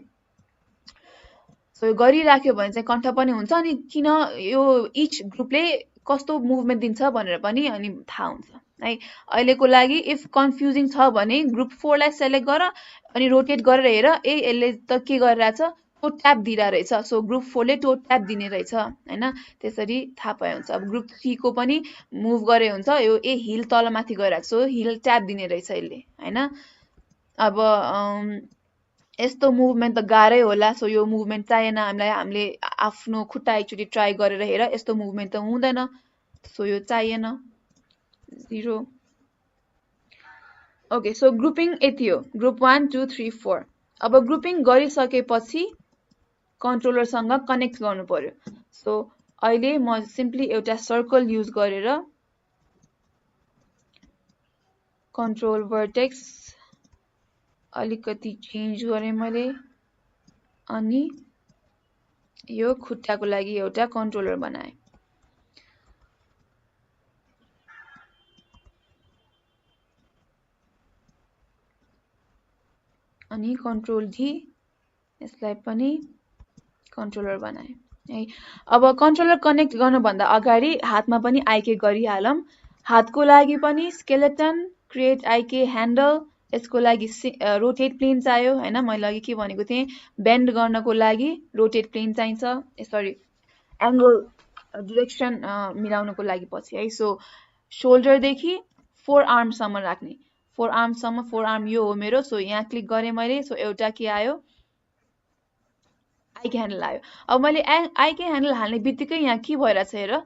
सो यो गरिराख्यो भने चाहिँ कन्ठ पनि हुन्छ अनि किन यो इच ग्रुपले कस्तो मुभमेन्ट दिन्छ भनेर पनि अनि थाहा हुन्छ है। अहिलेको लागि इफ कन्फ्युजिङ छ भने ग्रुप 4 लाई सेलेक्ट गर अनि रोटेट गरेर हेर यसले त के गरिरहेछ टो ट्याप दिइरहेछ। सो ग्रुप 4 ले टो ट्याप दिने रहेछ हैन, त्यसरी थाहा पाए हुन्छ। अब ग्रुप 3 को पनि मुभ गरे हुन्छ, यो ए हिल तलमाथि गइरहेछ सो हिल ट्याप दिने रहेछ यसले हैन। अब यस्तो मुभमेन्ट त गाह्रै होला, सो यो मुभमेन्ट चाहिएन हामीलाई, हामीले आफ्नो खुट्टा एकचोटि ट्राई गरेर हेर यस्तो मुभमेन्ट त हुँदैन, सो यो चाहिएन 0। ओके, सो ग्रुपिङ यति हो, ग्रुप 1 2 3 4। अब ग्रुपिङ गरिसकेपछि कन्ट्रोलरसँग कनेक्ट गर्नु पर्यो। सो अहिले म सिम्पली एउटा सर्कल युज गरेर कन्ट्रोल भर्टेक्स अलिकति चेन्ज गरेँ मैले अनि यो खुट्टाको लागि एउटा कन्ट्रोलर बनाएँ। अनि कन्ट्रोल डी यसलाई पनि कन्ट्रोलर बनाएँ है। अब कन्ट्रोलर कनेक्ट गर्नुभन्दा अगाडि हातमा पनि आइके गरिहालौँ। हातको लागि पनि स्केलेटन, क्रिएट आइके ह्यान्डल, यसको लागि रोटेट प्लेन चाहियो हैन। मैले अघि के भनेको थिएँ, बेन्ड गर्नको लागि रोटेट प्लेन चाहिन्छ, सरी एंगल डिरेक्सन मिलाउनको लागि पछि है। सो शोल्डर देखि फोर आर्म सम्म राख्ने, फोर आर्म सम्म, फोर आर्म यो हो मेरो। सो यहाँ क्लिक गरेँ मैले, सो एउटा के आयो आइके ह्यान्डल आयो। अब मैले आइके ह्यान्डल हाल्ने बित्तिकै यहाँ के भइरहेछ हेर,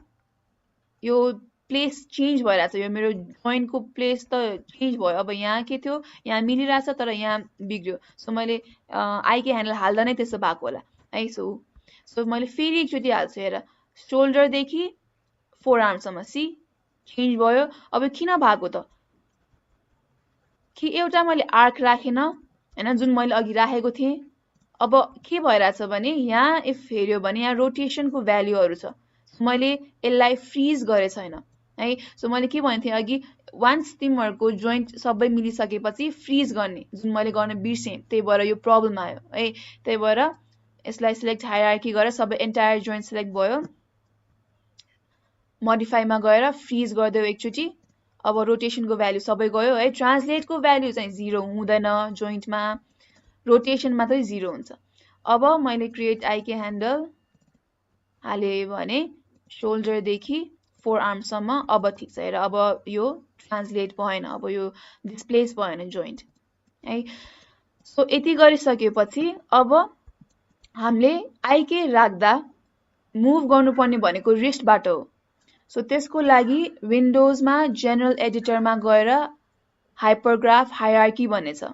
यो प्लेस चेन्ज भइरहेछ, यो मेरो जोइन्टको प्लेस त चेन्ज भयो। अब यहाँ के थियो, यहाँ मिलिरहेछ तर यहाँ बिग्रियो। सो मैले आइके ह्यान्डल हाल्दा नै त्यसो भएको होला है। सो मैले फेरि एकचोटि हाल्छु हेर, शोल्डरदेखि फोर आर्मसम्म, सी चेन्ज भयो। अब किन भएको त, कि एउटा मैले आर्क राखेन हैन, जुन मैले अघि राखेको थिएँ। अब के भइरहेछ भने यहाँ इफ हेर्यो भने यहाँ रोटेसनको भ्यालुहरू छ, मैले यसलाई फ्रिज गरे छैन है। सो मैले के भन्थे अघि, वान्स तिमीहरूको जोइन्ट सबै मिलिसकेपछि फ्रिज गर्ने, जुन मैले गर्न बिर्सेँ, त्यही भएर यो प्रब्लम आयो है। त्यही भएर यसलाई सिलेक्ट हायरार्की गरेर सबै एन्टायर जोइन्ट सिलेक्ट भयो, मोडिफाईमा गएर फ्रिज गरिदेऊ एकचोटि। अब रोटेसनको भ्यालु सबै गयो है। ट्रान्सलेटको भ्यालु चाहिँ 0 हुँदैन जोइन्टमा, रोटेसन मात्रै 0 हुन्छ। अब मैले क्रिएट आइके ह्यान्डल हाले भने शोल्डरदेखि फोर आर्मसम्म अब ठिक छ हेर। अब यो ट्रान्सलेट भएन, अब यो डिस्प्लेस भएन जोइन्ट है। सो यति गरिसकेपछि अब हामीले आइके राख्दा मुभ गर्नुपर्ने भनेको रिस्टबाट हो। सो त्यसको लागि विन्डोजमा जेनरल एडिटरमा गएर हाइपरग्राफ हायरार्की भन्ने छ,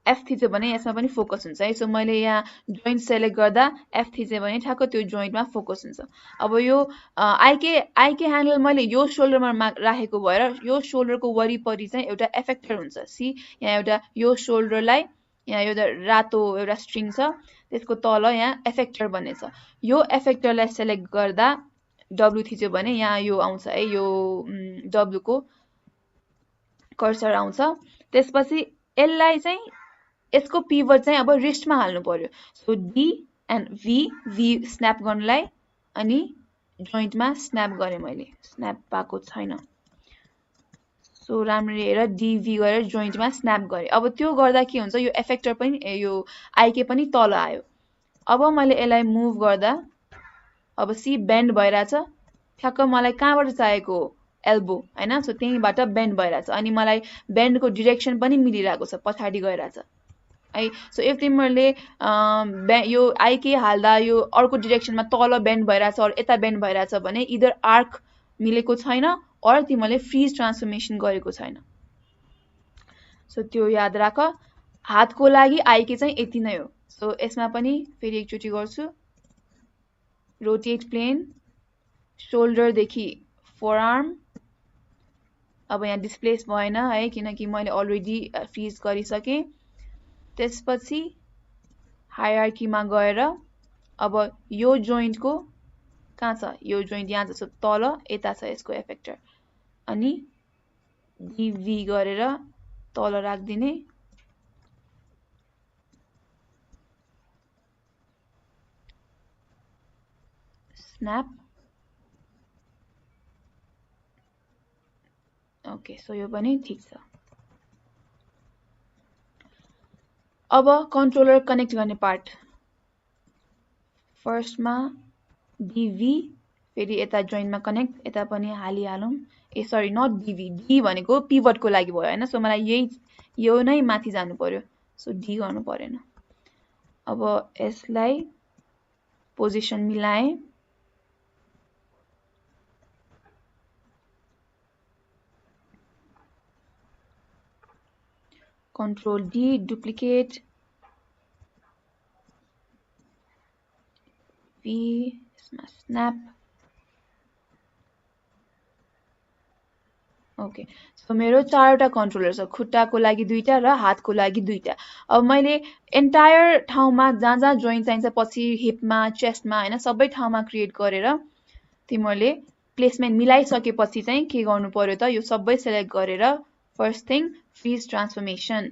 एफ थिच्यो भने यसमा पनि फोकस हुन्छ है। सो मैले यहाँ जोइन्ट सेलेक्ट गर्दा एफ थिच्यो भने ठ्याक्क त्यो जोइन्टमा फोकस हुन्छ। अब यो आइके ह्यान्डल मैले यो शोल्डरमा राखेको भएर यो शोल्डरको वरिपरि चाहिँ एउटा एफेक्टर हुन्छ। सी यहाँ एउटा यो शोल्डरलाई यहाँ एउटा रातो एउटा स्ट्रिङ छ, त्यसको तल यहाँ एफेक्टर भन्ने छ। यो एफेक्टरलाई सेलेक्ट गर्दा डब्लु थिच्यो भने यहाँ यो आउँछ है, यो डब्लु को कर्सर आउँछ। त्यसपछि यसलाई चाहिँ यसको पिभट चाहिँ अब रिस्टमा हाल्नु पर्यो। So D and V snap गर्नलाई, अनि जोइन्टमा स्न्याप गरेँ मैले, स्न्याप पाएको छैन। सो राम्ररी हेर, डिभी गरेर जोइन्टमा स्न्याप गरेँ। अब त्यो गर्दा के हुन्छ, यो एफेक्टर पनि यो आइके पनि तल आयो। अब मैले यसलाई मुभ गर्दा अब सी बेन्ड भइरहेछ, ठ्याक्क मलाई कहाँबाट चाहिएको एल्बो हैन। सो त्यहीबाट बेन्ड भइरहेछ अनि मलाई बेन्डको डिरेक्सन पनि मिलिरहेको छ, पछाडि गइरहेछ है। सो इफ तिमीहरूले यो आइके हाल्दा यो अर्को डिरेक्सनमा तल बेन्ड भइरहेछ अरू यता बेन्ड भइरहेछ भने इदर आर्क मिलेको छैन अर तिमीहरूले फ्रिज ट्रान्सफर्मेसन गरेको छैन। सो त्यो याद राख। हातको लागि आइके चाहिँ यति नै हो। सो यसमा पनि फेरि एकचोटि गर्छु। रोटेट प्लेन, शोल्डरदेखि फोरआर्म। अब यहाँ डिस्प्लेस भएन है किनकि मैले अलरेडी फ्रिज गरिसकेँ। त्यसपछि हायरार्कीमा गएर अब यो जोइन्टको कहाँ छ, यो जोइन्ट यहाँ जस्तो तल यता छ यसको एफेक्टर, अनि डिभी गरेर तल राखिदिने। स्न्याप। ओके, सो यो पनि ठिक छ। अब कन्ट्रोलर कनेक्ट गर्ने पार्ट। फर्स्टमा डिभी, फेरि यता जोइन्टमा कनेक्ट, यता पनि हालिहालौँ। ए सरी, नट डिभी, डी भनेको पिभटको लागि भयो होइन। सो मलाई यो नै माथि जानु पर्यो, सो डी गर्नु परेन। अब यसलाई पोजिसन मिलाएँ। Control D, duplicate, P, snap. Okay, so मेरो 4वटा कन्ट्रोलर छ, खुट्टाको लागि 2टा र हातको लागि 2टा। अब मैले एन्टायर ठाउँमा जहाँ जहाँ जोइन्ट चाहिन्छ, पछि हिपमा, चेस्टमा होइन, सबै ठाउँमा क्रिएट गरेर तिमीहरूले प्लेसमेन्ट मिलाइसकेपछि चाहिँ के गर्नु पर्यो त, यो सबै सेलेक्ट गरेर first thing fridge transformation,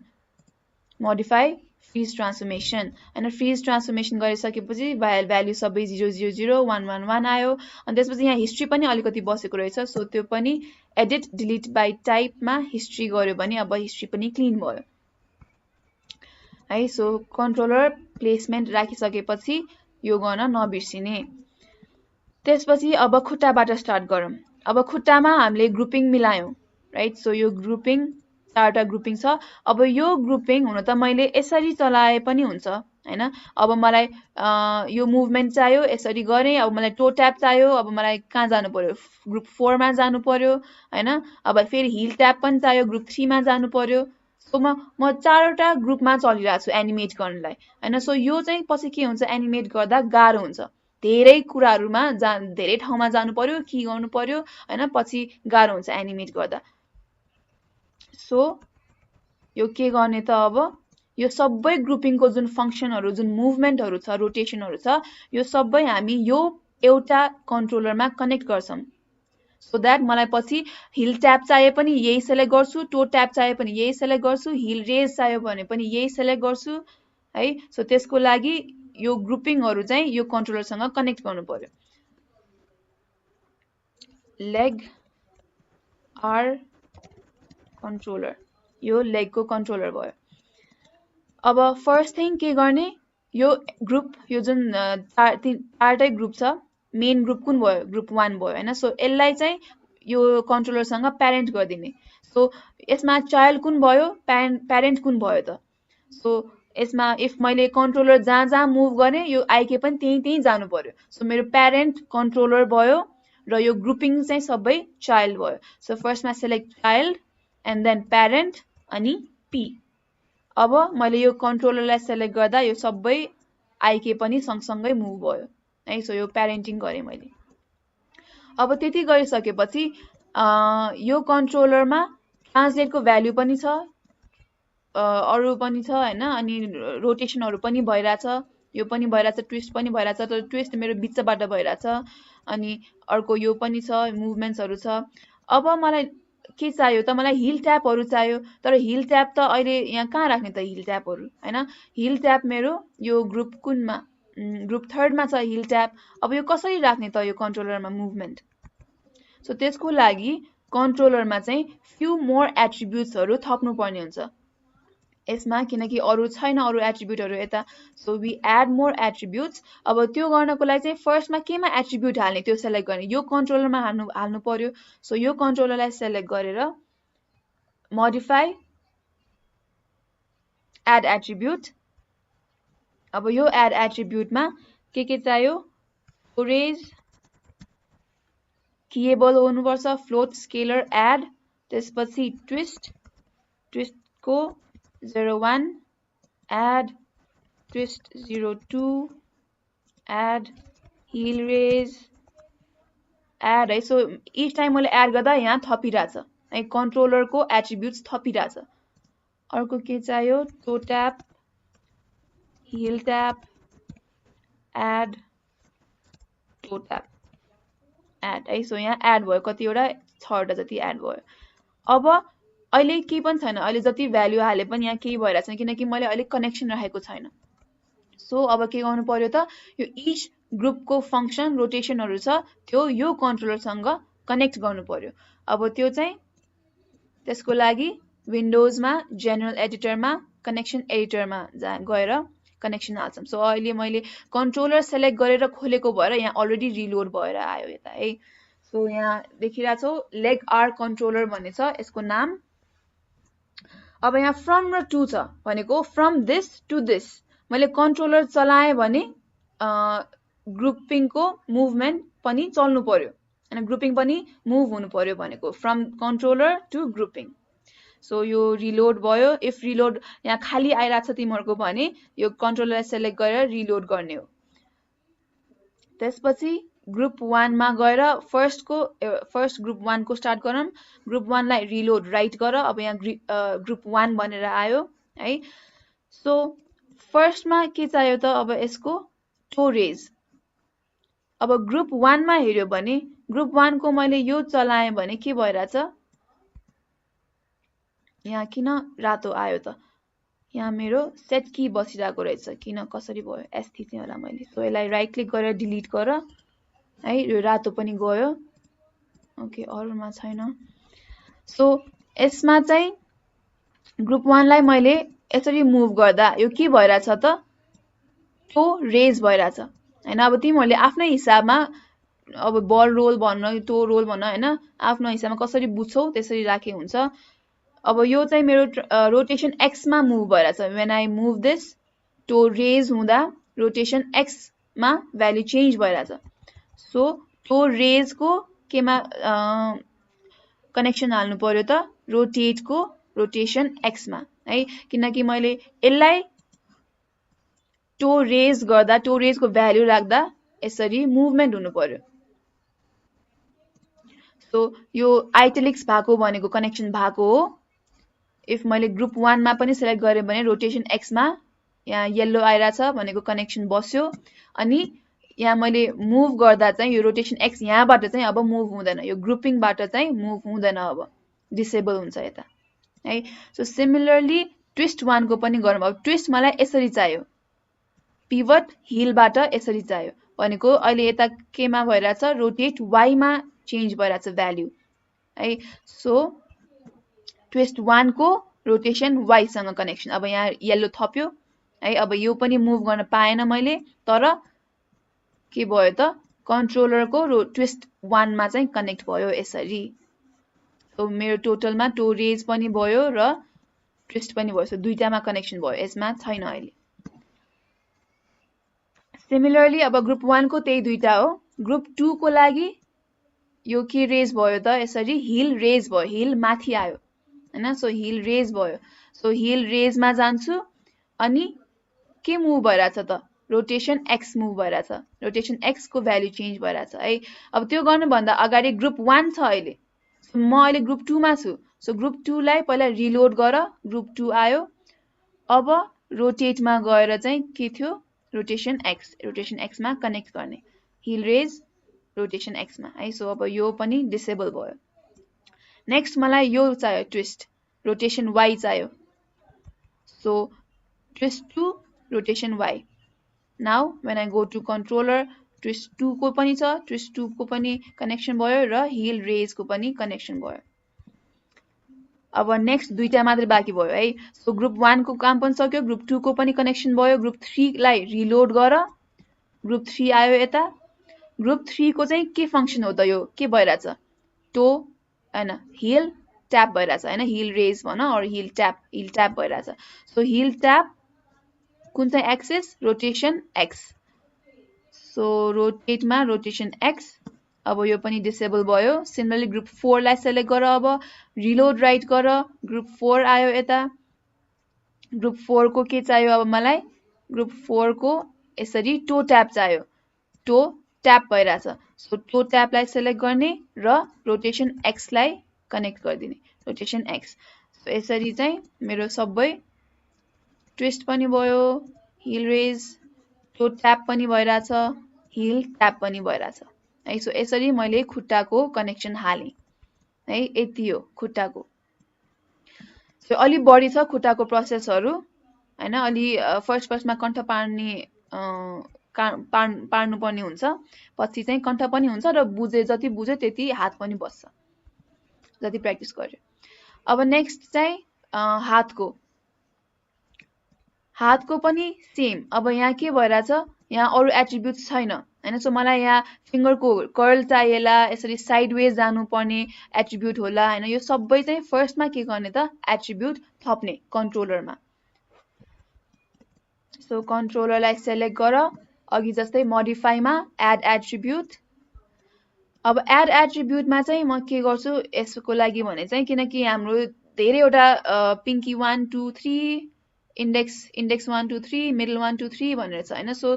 modify fridge transformation होइन। फ्रिज ट्रान्सफर्मेसन गरिसकेपछि भ्याल्यु सबै 0 0 0 1 1 1 आयो। अनि त्यसपछि यहाँ हिस्ट्री पनि अलिकति बसेको रहेछ, सो त्यो पनि एडिट डिलिट बाई टाइपमा हिस्ट्री गर्यो भने अब हिस्ट्री पनि क्लिन भयो है। सो कन्ट्रोलर प्लेसमेन्ट राखिसकेपछि यो गर्न नबिर्सिने। त्यसपछि अब खुट्टाबाट स्टार्ट गरौँ। अब खुट्टामा हामीले ग्रुपिङ मिलायौँ राइट। सो यो ग्रुपिङ 4वटा ग्रुपिङ छ। अब यो ग्रुपिङ हुन त मैले यसरी चलाए पनि हुन्छ होइन। अब मलाई यो मुभमेन्ट चाहियो, यसरी गरेँ। अब मलाई टो ट्याप चाहियो, अब मलाई कहाँ जानु पर्यो, ग्रुप 4मा जानु पर्यो होइन। अब फेरि हिल ट्याप पनि चाहियो, ग्रुप 3मा जानु पर्यो। सो म 4वटा ग्रुपमा चलिरहेको छु एनिमेट गर्नलाई होइन। सो यो चाहिँ पछि के हुन्छ, एनिमेट गर्दा गाह्रो हुन्छ, धेरै कुराहरूमा धेरै ठाउँमा जानु पर्यो, के गर्नु पर्यो होइन, पछि गाह्रो हुन्छ एनिमेट गर्दा। सो यो के गर्ने त, अब यो सबै ग्रुपिङको जुन फङ्सनहरू, जुन मुभमेन्टहरू छ, रोटेसनहरू छ, यो सबै हामी यो एउटा कन्ट्रोलरमा कनेक्ट गर्छौँ। सो द्याट मलाई पछि हिल ट्याप चाहिए पनि यही सेलेक्ट गर्छु, टो ट्याप चाहिए पनि यही सेलेक्ट गर्छु, हिल रेज चाहियो भने पनि यही सेलेक्ट गर्छु है। सो त्यसको लागि यो ग्रुपिङहरू चाहिँ यो कन्ट्रोलरसँग कनेक्ट गर्नु पर्यो। लेग आर कन्ट्रोलर, यो लेगको कन्ट्रोलर भयो। अब फर्स्ट थिङ के गर्ने, यो ग्रुप, यो जुन 4टै ग्रुप छ, मेन ग्रुप कुन भयो, ग्रुप 1 भयो होइन। सो यसलाई चाहिँ यो कन्ट्रोलरसँग प्यारेन्ट गरिदिने। सो यसमा चाइल्ड कुन भयो, प्यारेन्ट कुन भयो त। सो यसमा इफ मैले कन्ट्रोलर जहाँ जहाँ मुभ गरेँ, यो आइके पनि त्यहीँ जानु पर्यो। सो मेरो प्यारेन्ट कन्ट्रोलर भयो र यो ग्रुपिङ चाहिँ सबै चाइल्ड भयो। सो फर्स्टमा select child and then parent अनि पी। अब मैले यो कन्ट्रोलरलाई सेलेक्ट गर्दा यो सबै आइके पनि सँगसँगै मुभ भयो है। सो यो प्यारेन्टिङ गरेँ मैले। अब त्यति गरिसकेपछि यो कन्ट्रोलरमा ट्रान्सलेटको भ्याल्यु पनि छ, अरू पनि छ होइन, अनि रोटेसनहरू पनि भइरहेछ, यो पनि भइरहेछ, ट्विस्ट पनि भइरहेछ, तर ट्विस्ट मेरो बिचबाट भइरहेछ, अनि अर्को यो पनि छ, मुभमेन्ट्सहरू छ। अब मलाई के चाहियो त, मलाई हिल ट्यापहरू चाहियो, तर हिल ट्याप त अहिले यहाँ कहाँ राख्ने त हिल ट्यापहरू होइन। हिल ट्याप मेरो यो ग्रुप कुनमा, ग्रुप 3मा छ हिल ट्याप। अब यो कसरी राख्ने त यो कन्ट्रोलरमा मुभमेन्ट। सो त्यसको लागि कन्ट्रोलरमा चाहिँ फ्यु मोर एट्रिब्युट्सहरू थप्नु पर्ने हुन्छ यसमा, किनकि अरू छैन, अरू एट्रिब्युटहरू यता। So we add more attributes. अब त्यो गर्नको लागि चाहिँ फर्स्टमा केमा एट्रिब्युट हाल्ने त्यो सेलेक्ट गर्ने, यो कन्ट्रोलरमा हाल्नु पर्यो। सो यो कन्ट्रोलरलाई सेलेक्ट गरेर मोडिफाई एड एट्रिब्युट। अब यो एड एट्रिब्युटमा के चाहियो, स्टोरेज किएबल हुनुपर्छ, फ्लोट स्केलर एड, त्यसपछि ट्विस्टको 01 add, twist 02 add, heel raise add है। सो इच टाइम मैले एड गर्दा यहाँ थपिरहेछ है, कन्ट्रोलरको एट्रिब्युट्स थपिरहेछ। अर्को के चाहियो, टो ट्याप, हिल ट्याप एड, टो ट्याप एड है। सो यहाँ एड भयो, कतिवटा 6वटा जति एड भयो। अब अहिले केही पनि छैन, अहिले जति भ्यालु हाले पनि यहाँ केही भइरहेको छैन किनकि मैले अहिले कनेक्सन राखेको छैन। सो अब के गर्नु पर्यो त, यो इच ग्रुपको फंक्सन रोटेसनहरु छ त्यो यो कन्ट्रोलरसँग कनेक्ट गर्नु पर्यो। अब त्यो चाहिँ त्यसको लागि विन्डोजमा जेनरल एडिटरमा कनेक्सन एडिटरमा गएर कनेक्सन हाल्छौं। सो अहिले मैले कन्ट्रोलर सेलेक्ट गरेर खोलेको भएर यहाँ अलरेडी रिलोड भएर आयो यता है। सो यहाँ देखिरहेछौ लेग आर कन्ट्रोलर भन्ने छ यसको नाम। अब यहाँ फ्रम र टु छ भनेको फ्रम दिस टु दिस मैले कन्ट्रोलर चलाए भने ग्रुपिङको मुभमेन्ट पनि चल्नु पर्यो हैन, ग्रुपिङ पनि मुभ हुनु पर्यो भनेको from controller to grouping. So यो रिलोड भयो। इफ रिलोड यहाँ खाली आइराछ तिमीहरुको भने यो कन्ट्रोलरलाई सेलेक्ट गरेर रिलोड गर्ने हो। त्यसपछि ग्रुप 1 मा गएर फर्स्ट ग्रुप 1 को स्टार्ट गरौँ। ग्रुप 1 लाई रिलोड राइट गर। अब यहाँ ग्रुप 1 भनेर आयो है। सो फर्स्टमा के चाहियो त, अब यसको स्टोरेज। अब ग्रुप 1 मा हेर्यो भने ग्रुप 1 को मैले यो चलाएँ भने के भइराछ, यहाँ किन रातो आयो त, यहाँ मेरो सेट की बसिरहेको रहेछ, किन कसरी भयो, एस थिचेँ होला मैले। सो यसलाई राइट क्लिक गरेर डिलिट गर है, यो रातो पनि गयो। ओके अरुमा छैन। सो यसमा चाहिँ ग्रुप 1 लाई मैले यसरी मुभ गर्दा यो के भइराछ त, टो रेज भइराछ हैन। अब तिमीहरुले आफ्नै हिसाबमा अब बल रोल भन्न टो रोल भन्न हैन, आफ्नो हिसाबमा कसरी बुझ्छौ त्यसरी राखे हुन्छ। अब यो चाहिँ मेरो रोटेसन एक्स मा मुभ भइराछ। When I move this toe raise हुँदा रोटेसन एक्स मा भ्यालु चेन्ज भइराछ। सो टो रेज को केमा कनेक्सन हाल्नु पर्यो त, रोटेट को रोटेसन एक्स मा है, किनकि मैले यसलाई टो रेज गर्दा टो रेज को भ्यालु राख्दा यसरी मुभमेन्ट हुनु पर्यो। सो यो आइटलिक्स भएको भनेको कनेक्सन भएको हो। इफ मैले ग्रुप 1 मा पनि सेलेक्ट गरे भने रोटेसन एक्स मा यहाँ येलो आइराछ भनेको कनेक्सन बस्यो। अनि यहाँ मैले मुभ गर्दा चाहिँ यो रोटेसन एक्स यहाँबाट चाहिँ अब मुभ हुँदैन, यो ग्रुपिङबाट चाहिँ मुभ हुँदैन, अब डिसेबल हुन्छ यता है। सो सिमिलरली ट्विस्ट 1 को पनि गरौँ। अब ट्विस्ट मलाई यसरी चाहियो, पिभट हिलबाट यसरी चाहियो भनेको अहिले यता केमा भइराछ, रोटेट वाइ मा चेन्ज भइराछ भ्यालु है। सो ट्विस्ट 1 को रोटेसन वाइ सँग कनेक्सन। अब यहाँ येलो थप्यो है। अब यो पनि मुभ गर्न पाएन मैले, तर के भयो त, कन्ट्रोलर को ट्विस्ट 1 मा चाहिँ कनेक्ट भयो यसरी। सो मेरो टोटलमा टो रेज पनि भयो र ट्विस्ट पनि भयो। सो दुईटामा कनेक्सन भयो, यसमा छैन अहिले। सिमिलरली अब ग्रुप 1 को त्यही दुईटा हो। ग्रुप 2 को लागि यो के रेज भयो त, यसरी हिल रेज भयो, हिल माथि आयो हैन। सो हिल रेज भयो। सो हिल रेज मा जान्छु अनि के मुभ भइराछ त, रोटेसन एक्स मुभ भइराछ, रोटेसन एक्स को भ्यालु चेन्ज भइराछ है। अब त्यो गर्नु भन्दा अगाडि ग्रुप 1 छ अहिले, म अहिले ग्रुप 2 मा छु। सो ग्रुप 2 लाई पहिला रिलोड गर, ग्रुप 2 आयो। अब रोटेट मा गएर चाहिँ के थियो, रोटेसन एक्स मा कनेक्ट गर्ने, हिल रेज रोटेसन एक्स मा है। सो अब यो पनि डिसेबल भयो। नेक्स्ट मलाई यो चाहियो ट्विस्ट, रोटेसन वाइ चाहियो। So twist to rotation Y. Now when I go to controller, twist 2 को पनि छ, ट्विस्ट 2 को पनि कनेक्सन भयो र हिल रेज को पनि कनेक्सन भयो। अब नेक्स्ट दुईटा मात्र बाँकी भयो है। सो ग्रुप 1 को काम पनि सक्यो, ग्रुप 2 को पनि कनेक्सन भयो। ग्रुप 3 लाई रिलोड गर, ग्रुप 3 आयो यता। ग्रुप 3 को चाहिँ के फंक्सन हो त, यो के भइराछ, टो हैन, हिल ट्याप भइरहेछ हैन, हिल रेज भन अर हिल ट्याप भइरहेछ। सो हिल ट्याप कुन चाहिँ एक्सिस, रोटेसन एक्स। सो रोटेटमा रोटेसन एक्स। अब यो पनि डिसेबल भयो। सिमिलरली ग्रुप 4 लाई सेलेक्ट गर, अब रिलोड राइट गर, ग्रुप 4 आयो यता। ग्रुप 4 को के चाहियो अब मलाई, ग्रुप 4 को यसरी टो ट्याप चाहियो, टो ट्याप भइरहेछ। सो टो ट्यापलाई सेलेक्ट गर्ने र रोटेसन एक्स लाई कनेक्ट गरिदिने, रोटेसन एक्स। सो यसरी चाहिँ मेरो सबै ट्विस्ट पनि भयो, हिल रेज, टो ट्याप पनि भइरहेछ, हिल ट्याप पनि भइरहेछ है। सो यसरी मैले खुट्टाको कनेक्सन हालेँ है, यति हो खुट्टाको। सो अलि बढी छ खुट्टाको प्रोसेसहरू हैन, अलि फर्स्टमा कण्ठ पार्नु पर्ने हुन्छ, पछि चाहिँ कण्ठ पनि हुन्छ र जति बुझ्यो त्यति हात पनि बस्छ, जति प्र्याक्टिस गर्यो। अब नेक्स्ट चाहिँ हातको पनि सेम। अब यहाँ के भइरहेछ, यहाँ अरू एट्रिब्युट छैन हैन। सो मलाई यहाँ फिङ्गरको कर्ल चाहिएला, यसरी साइडवेज जानुपर्ने एट्रिब्युट होला हैन। यो सबै चाहिँ फर्स्टमा के गर्ने त, एट्रिब्युट थप्ने कन्ट्रोलरमा। सो कन्ट्रोलरलाई सेलेक्ट गर, अघि जस्तै मोडिफाईमा एड एट्रिब्युट। अब एड एट्रिब्युटमा चाहिँ म के गर्छु यसको लागि भने चाहिँ, किनकि हाम्रो धेरैवटा पिङ्की 1 2 3 इन्डेक्स 1 2 3 मिडल 1 2 3 भनेर छ हैन। सो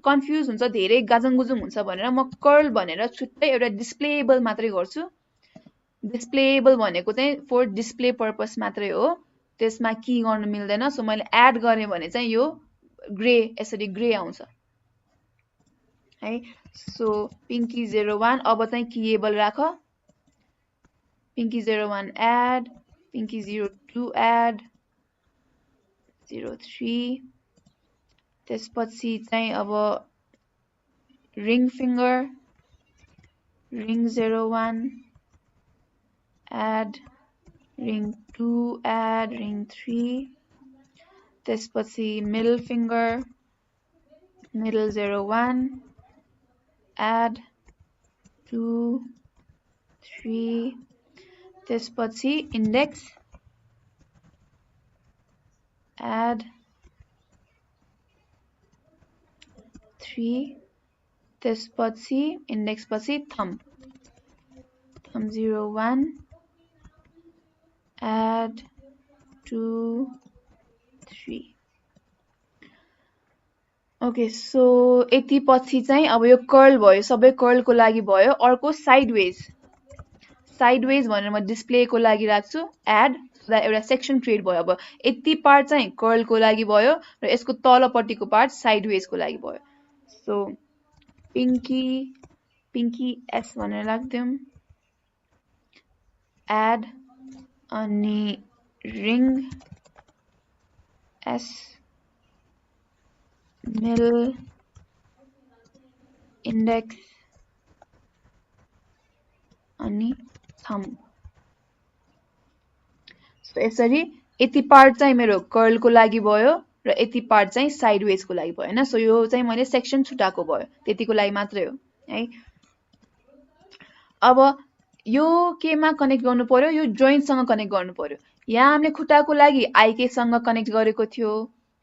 कन्फ्युज हुन्छ, धेरै गाजङगुजुङ हुन्छ भनेर म कर्ल भनेर छुट्टै एउटा डिस्प्लेएबल मात्रै गर्छु। डिस्प्लेएबल भनेको चाहिँ फर डिस्प्ले पर्पस मात्रै हो, त्यसमा की गर्न मिल्दैन। सो मैले एड गरेँ भने चाहिँ यो ग्रे, यसरी ग्रे आउँछ है। सो पिङ्की 01 अब चाहिँ कीएबल राख, पिङ्की 01 एड, पिङ्की 02 एड, 03, त्यसपछि चाहिँ अब ring finger, ring 01 add, ring 2 add, ring 3, त्यसपछि मिडल फिङ्गर, मिडल 01 एड 2 3, त्यसपछि इन्डेक्स एड 3, त्यसपछि इन्डेक्स पछि थम्ब 01 एड 2 3। ओके, सो यति पछि चाहिँ अब यो कर्ल भयो, सबै कर्लको लागि भयो। अर्को साइडवेज भनेर म डिस्प्लेको लागि राख्छु एड, एउटा सेक्सन क्रिएट भयो। अब यति पार्ट चाहिँ कर्लको लागि भयो र यसको तलपट्टिको पार्ट साइडवेजको लागि भयो। सो पिङ्की एस भनेर राख्दियौँ, एड, अनि रिङ एस, मिडल, इन्डेक्स, अनि थम्ब। सो यसरी यति पार्ट चाहिँ मेरो कर्लको लागि भयो र यति पार्ट चाहिँ साइडवेजको लागि भयो हैन। सो यो चाहिँ मैले सेक्सन छुटाएको भयो, त्यतिको लागि मात्रै हो है। अब यो केमा कनेक्ट गर्नु पर्यो, यो जोइन्टसँग कनेक्ट गर्नु पर्यो। यहाँ हामीले खुट्टाको लागि आइकेसँग कनेक्ट गरेको थियो,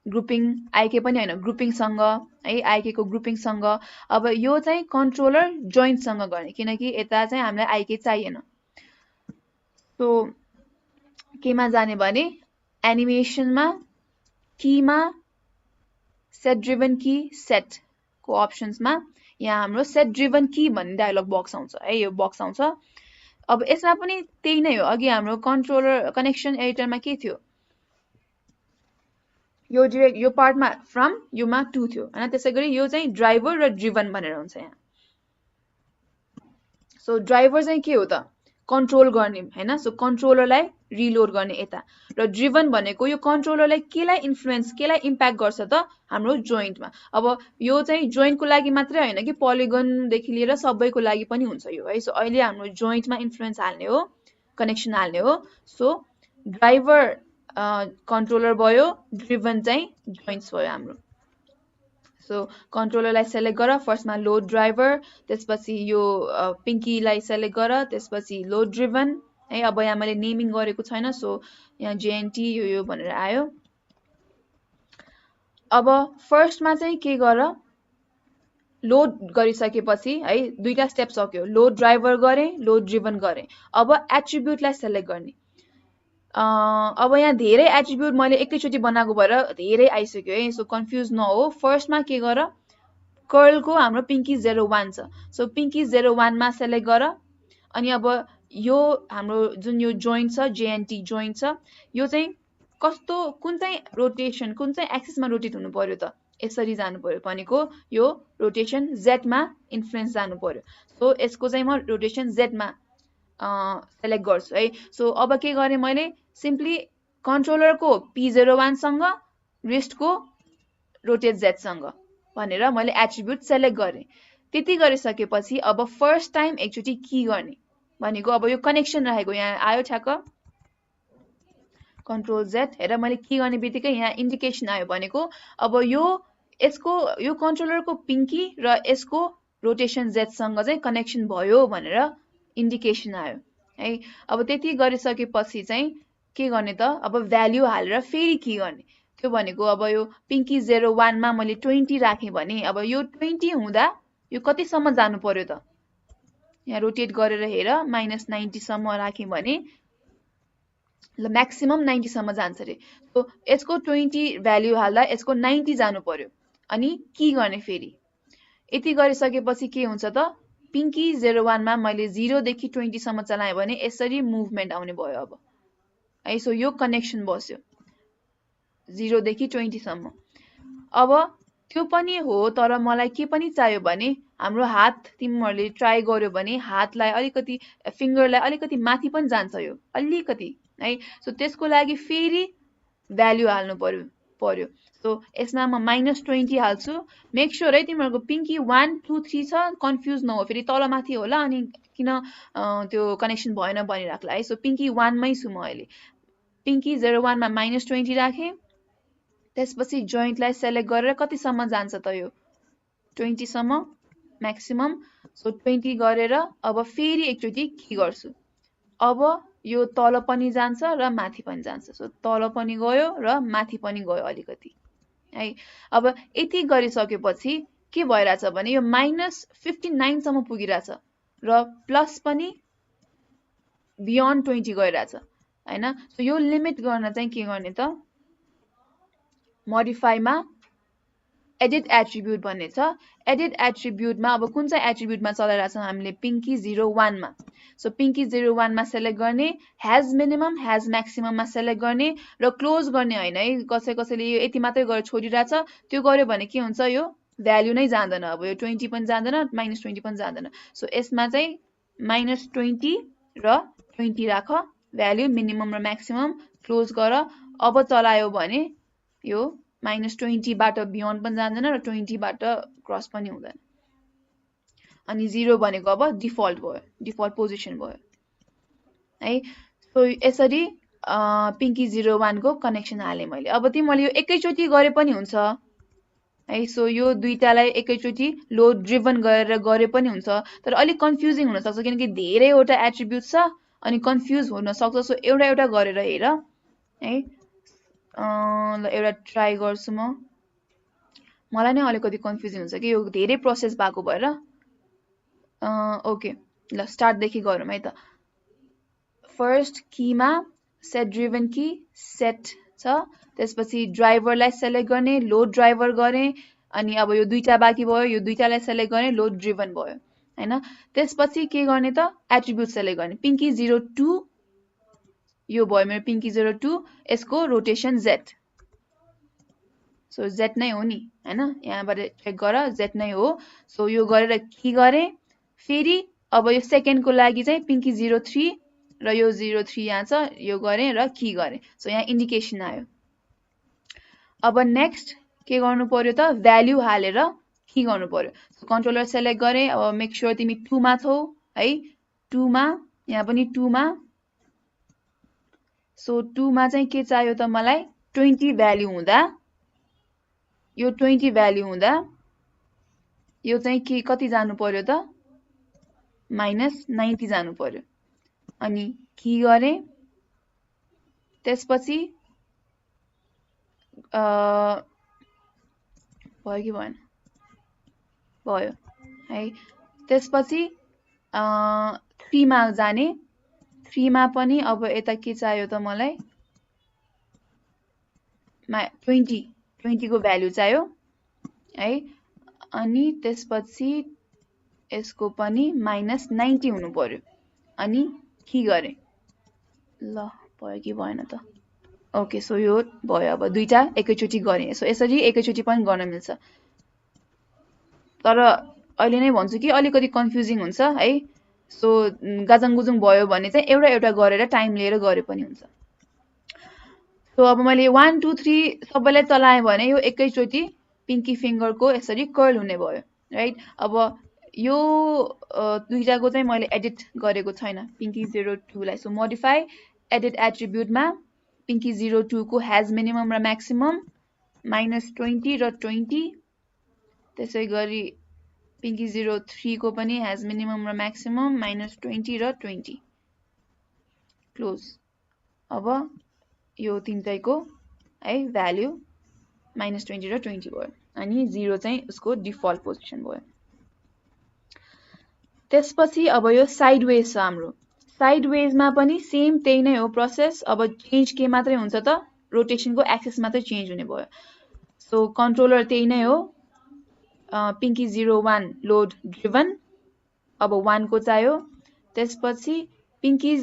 ग्रुपिङ आइके पनि हैन, ग्रुपिङसँग है, आइके को ग्रुपिङसँग। अब यो चाहिँ कन्ट्रोलर जोइन्टसँग गर्ने, किनकि यता चाहिँ हामीलाई आइके चाहिएन। सो केमा जाने भने एनिमेसनमा, कीमा, सेट ड्रिभन की, सेट को अप्सन्समा यहाँ हाम्रो सेट ड्रिभन की भन्ने डायलग बक्स आउँछ है, यो बक्स आउँछ। अब यसमा पनि त्यही नै हो, अघि हाम्रो कन्ट्रोलर कनेक्सन एडिटरमा के थियो, यो पार्टमा फ्रम योमा 2 थियो हैन। त्यसैगरी यो चाहिँ ड्राइभर र ड्रिभन भनेर हुन्छ यहाँ। सो ड्राइभर चाहिँ के हो त, कन्ट्रोल गर्ने हैन। सो कन्ट्रोलरलाई रिलोड गर्ने यता, र ड्रिभन भनेको यो कन्ट्रोलरलाई केलाई इन्फ्लुएन्स, केलाई इम्प्याक्ट गर्छ त, हाम्रो जोइन्टमा। अब यो चाहिँ जोइन्टको लागि मात्रै हैन कि पोलिगनदेखि लिएर सबैको लागि पनि हुन्छ यो है। सो अहिले हाम्रो जोइन्टमा इन्फ्लुएन्स हाल्ने हो, कनेक्सन हाल्ने हो। सो ड्राइभर कन्ट्रोलर भयो, ड्रिभन चाहिँ जोइन्ट्स भयो हाम्रो। सो कन्ट्रोलरलाई सेलेक्ट गर, फर्स्टमा लोड ड्राइभर, त्यसपछि यो पिङ्कीलाई सेलेक्ट गर, त्यसपछि लोड ड्रिभन, है। अब यहाँ मैले नेमिङ गरेको छैन, सो यहाँ JNT यो भनेर आयो। अब फर्स्टमा चाहिँ के गर, लोड गरिसकेपछि है दुईटा स्टेप सक्यो, लोड ड्राइभर गरे, लोड ड्रिभन गरे। अब एट्रिब्युटलाई सेलेक्ट गर्ने। अब यहाँ धेरै एट्रिब्युट मैले एकैचोटि बनाएको भएर धेरै आइसक्यो है, सो कन्फ्युज नहो। फर्स्टमा के गर, कर्लको हाम्रो पिङ्की 01 छ, सो पिङ्की 01 मा सेलेक्ट गर। अनि अब यो हाम्रो जुन यो जोइन्ट छ, JNT जोइन्ट छ, यो चाहिँ कस्तो, कुन चाहिँ रोटेसन, कुन चाहिँ एक्सिसमा रोटेट हुनु पर्यो त, यसरी जानु पर्यो भनेको यो रोटेसन Z मा इन्फ्लुएन्स जानु पर्यो। सो यसको चाहिँ म रोटेसन Z मा सेलेक्ट गर्छु है। सो अब के गरेँ मैले, सिम्पली कन्ट्रोलरको P01 सँग रिस्टको रोटेट Z सँग भनेर मैले एट्रिब्युट सेलेक्ट गरेँ। त्यति गरिसकेपछि अब फर्स्ट टाइम एकचोटि की गर्ने भनेको, अब यो कनेक्सन रहेको यहाँ आयो ठ्याक्क, कन्ट्रोल Z हेर, मैले की गर्ने बित्तिकै यहाँ इन्डिकेसन आयो भनेको अब यो कन्ट्रोलरको पिङ्की र यसको रोटेसन Z सँग चाहिँ कनेक्सन भयो भनेर इन्डिकेसन आयो है। अब त्यति गरिसकेपछि चाहिँ के गर्ने त, अब भ्याल्यु हालेर फेरि की गर्ने। त्यो भनेको अब यो पिङ्की 01 मा मैले 20 राखेँ भने अब यो 20 हुँदा यो कतिसम्म जानु पर्यो त, यहाँ रोटेट गरेर हेर, -90 सम्म राखेँ भने ल म्याक्सिमम 90 सम्म जान्छ रे। सो यसको 20 भ्याल्यु हाल्दा यसको 90 जानु पर्यो, अनि की गर्ने फेरि। यति गरिसकेपछि के हुन्छ त, पिङ्की 01 मा मैले 0 देखि 20 सम्म चलाएँ भने यसरी मुभमेन्ट आउने भयो अब है। सो यो कनेक्सन बस्यो 0 देखि 20 सम्म। अब त्यो पनि हो, तर मलाई के पनि चाहियो भने हाम्रो हात, तिमीहरूले ट्राई गर्यो भने हातलाई अलिकति, फिङ्गरलाई अलिकति माथि पनि जान्छ यो अलिकति है। सो त्यसको लागि फेरि भ्याल्यु हाल्नु पर्यो। सो यसमा म -20 हाल्छु। मेक स्योर है तिमीहरूको पिङ्की 1, 2, 3 छ, कन्फ्युज नहो, फेरि तलमाथि होला अनि किन त्यो कनेक्सन भएन भनिराख्ला है। सो पिङ्की 1 मै छु म अहिले। पिङ्की 01 मा -20 राखेँ। त्यसपछि जोइन्टलाई सेलेक्ट गरेर कतिसम्म जान्छ त यो 20 सम्म म्याक्सिमम। सो 20 गरेर अब फेरि एकचोटि की गर्छु। अब यो तल पनि जान्छ र माथि पनि जान्छ। सो तल पनि गयो र माथि पनि गयो अलिकति है। अब यति गरिसकेपछि के भइरहेछ भने यो -59 सम्म पुगिरहेछ र प्लस पनि बियोन्ड 20 गइरहेछ हैन। सो यो लिमिट गर्न चाहिँ के गर्ने त, मोडिफाईमा एडिट एट्रिब्युट भन्ने छ। एडिट एट्रिब्युटमा अब कुन चाहिँ एट्रिब्युटमा चलाइरहेछौँ हामीले, पिङ्की 01 मा। सो पिङ्की 01 मा सेलेक्ट गर्ने, हेज मिनिमम हेज म्याक्सिमममा सेलेक्ट गर्ने र क्लोज गर्ने होइन है। कसैले यो यति मात्रै गरेर छोडिरहेछ, त्यो गर्यो भने के हुन्छ, यो भ्याल्यु नै जाँदैन। अब यो 20 पनि जाँदैन, -20 पनि जाँदैन। सो यसमा चाहिँ -20 र 20 राख, भ्याल्यु मिनिमम र म्याक्सिमम, क्लोज गर। अब चलायो भने यो -20 बाट बियोन्ड पनि जाँदैन र 20 बाट क्रस पनि हुँदैन। अनि 0 भनेको अब डिफल्ट भयो, डिफल्ट पोजिसन भयो है। सो यसरी पिङ्की 01 को कनेक्सन हालेँ मैले। अब तिमीहरूले यो एकैचोटि गरे पनि हुन्छ है। सो यो दुईटालाई एकैचोटि लोड ड्रिभन गरेर गरे पनि हुन्छ, तर अलिक कन्फ्युजिङ हुन सक्छ किनकि धेरैवटा एट्रिब्युट छ अनि कन्फ्युज हुन सक्छ। सो एउटा गरेर हेर है। ल एउटा ट्राई गर्छु म, मलाई नै अलिकति कन्फ्युजिङ हुन्छ कि यो धेरै प्रोसेस भएको भएर। ओके ल स्टार्टदेखि गरौँ है त। फर्स्ट कीमा सेट ड्रिभन की सेट छ, त्यसपछि ड्राइभरलाई सेलेक्ट गर्ने, लोड ड्राइभर गरेँ, अनि अब यो दुईटा बाँकी भयो, यो दुईटालाई सेलेक्ट गर्ने, लोड ड्रिभन भयो हैन। त्यसपछि के गर्ने त, एट्रिब्युट सेलेक्ट गर्ने, पिङ्की 02 यो भयो मेरो पिङ्की 02, यसको रोटेसन Z। सो Z नै हो नि हैन, यहाँबाट चेक गर Z नै हो। सो यो गरेर की गरे, फेरि अब यो सेकेन्डको लागि चाहिँ पिङ्की 03 र यो 03 यहाँ छ, यो गरे र की गरे। सो यहाँ इन्डिकेसन आयो। अब नेक्स्ट के गर्नु पर्यो त, भ्याल्यु हालेर की गर्नु पर्यो। सो कन्ट्रोलर सेलेक्ट गरे। अब मेक स्योर तिमी 2 मा छौ है, 2 मा, यहाँ पनि 2 मा। सो 2 मा चाहिँ के चाहियो त मलाई, 20 भ्याल्यु हुँदा, यो 20 भ्याल्यु हुँदा यो चाहिँ के कति जानु पर्यो त, -90 जानु पर्यो अनि की गरे त्यसपछि भयो कि भएन भयो है त्यसपछि 3 मा जाने 3 मा पनि अब यता के चाहियो त मलाई 20 को भ्यालु चाहियो है अनि त्यसपछि यसको पनि -90 हुनु पर्यो अनि के गरे ल भयो कि भएन त ओके सो यो भयो अब दुईटा एकैचोटी गरे सो यसरी एकैचोटी पनि गर्न मिल्छ तर अहिले नै भन्छु कि अलिकति कन्फ्युजिङ हुन्छ है सो गाजाङगुजुङ भयो भने चाहिँ एउटा एउटा गरेर टाइम लिएर गरे पनि हुन्छ सो अब मैले 1 2 3 सबैलाई चलाएँ भने यो एकैचोटी पिङ्की फिङ्गरको यसरी कर्ल हुने भयो राइट अब यो दुईटाको चाहिँ मैले एडिट गरेको छैन पिङ्की 02 लाई सो मोडिफाई एडिट एट्रिब्युटमा पिङ्की 02 को हैज मिनिमम र म्याक्सिमम -20 र 20 त्यसै गरी पिङ्की 03 को पनि हैज मिनिमम र म्याक्सिमम -20 र 20 क्लोज अब यो तीनटैको है भ्याल्यु -20 र 20 भयो अनि 0 चाहिँ उसको डिफल्ट पोजिसन भयो त्यसपछि अब यो साइडवेज छ हाम्रो साइडवेजमा पनि सेम त्यही नै हो प्रोसेस अब चेन्ज के मात्रै हुन्छ त रोटेसनको एक्सिस मात्रै चेन्ज हुने भयो सो कन्ट्रोलर त्यही नै हो पिङ्की 01 लोड ड्रिभन अब 1 को चाहियो त्यसपछि पिङ्की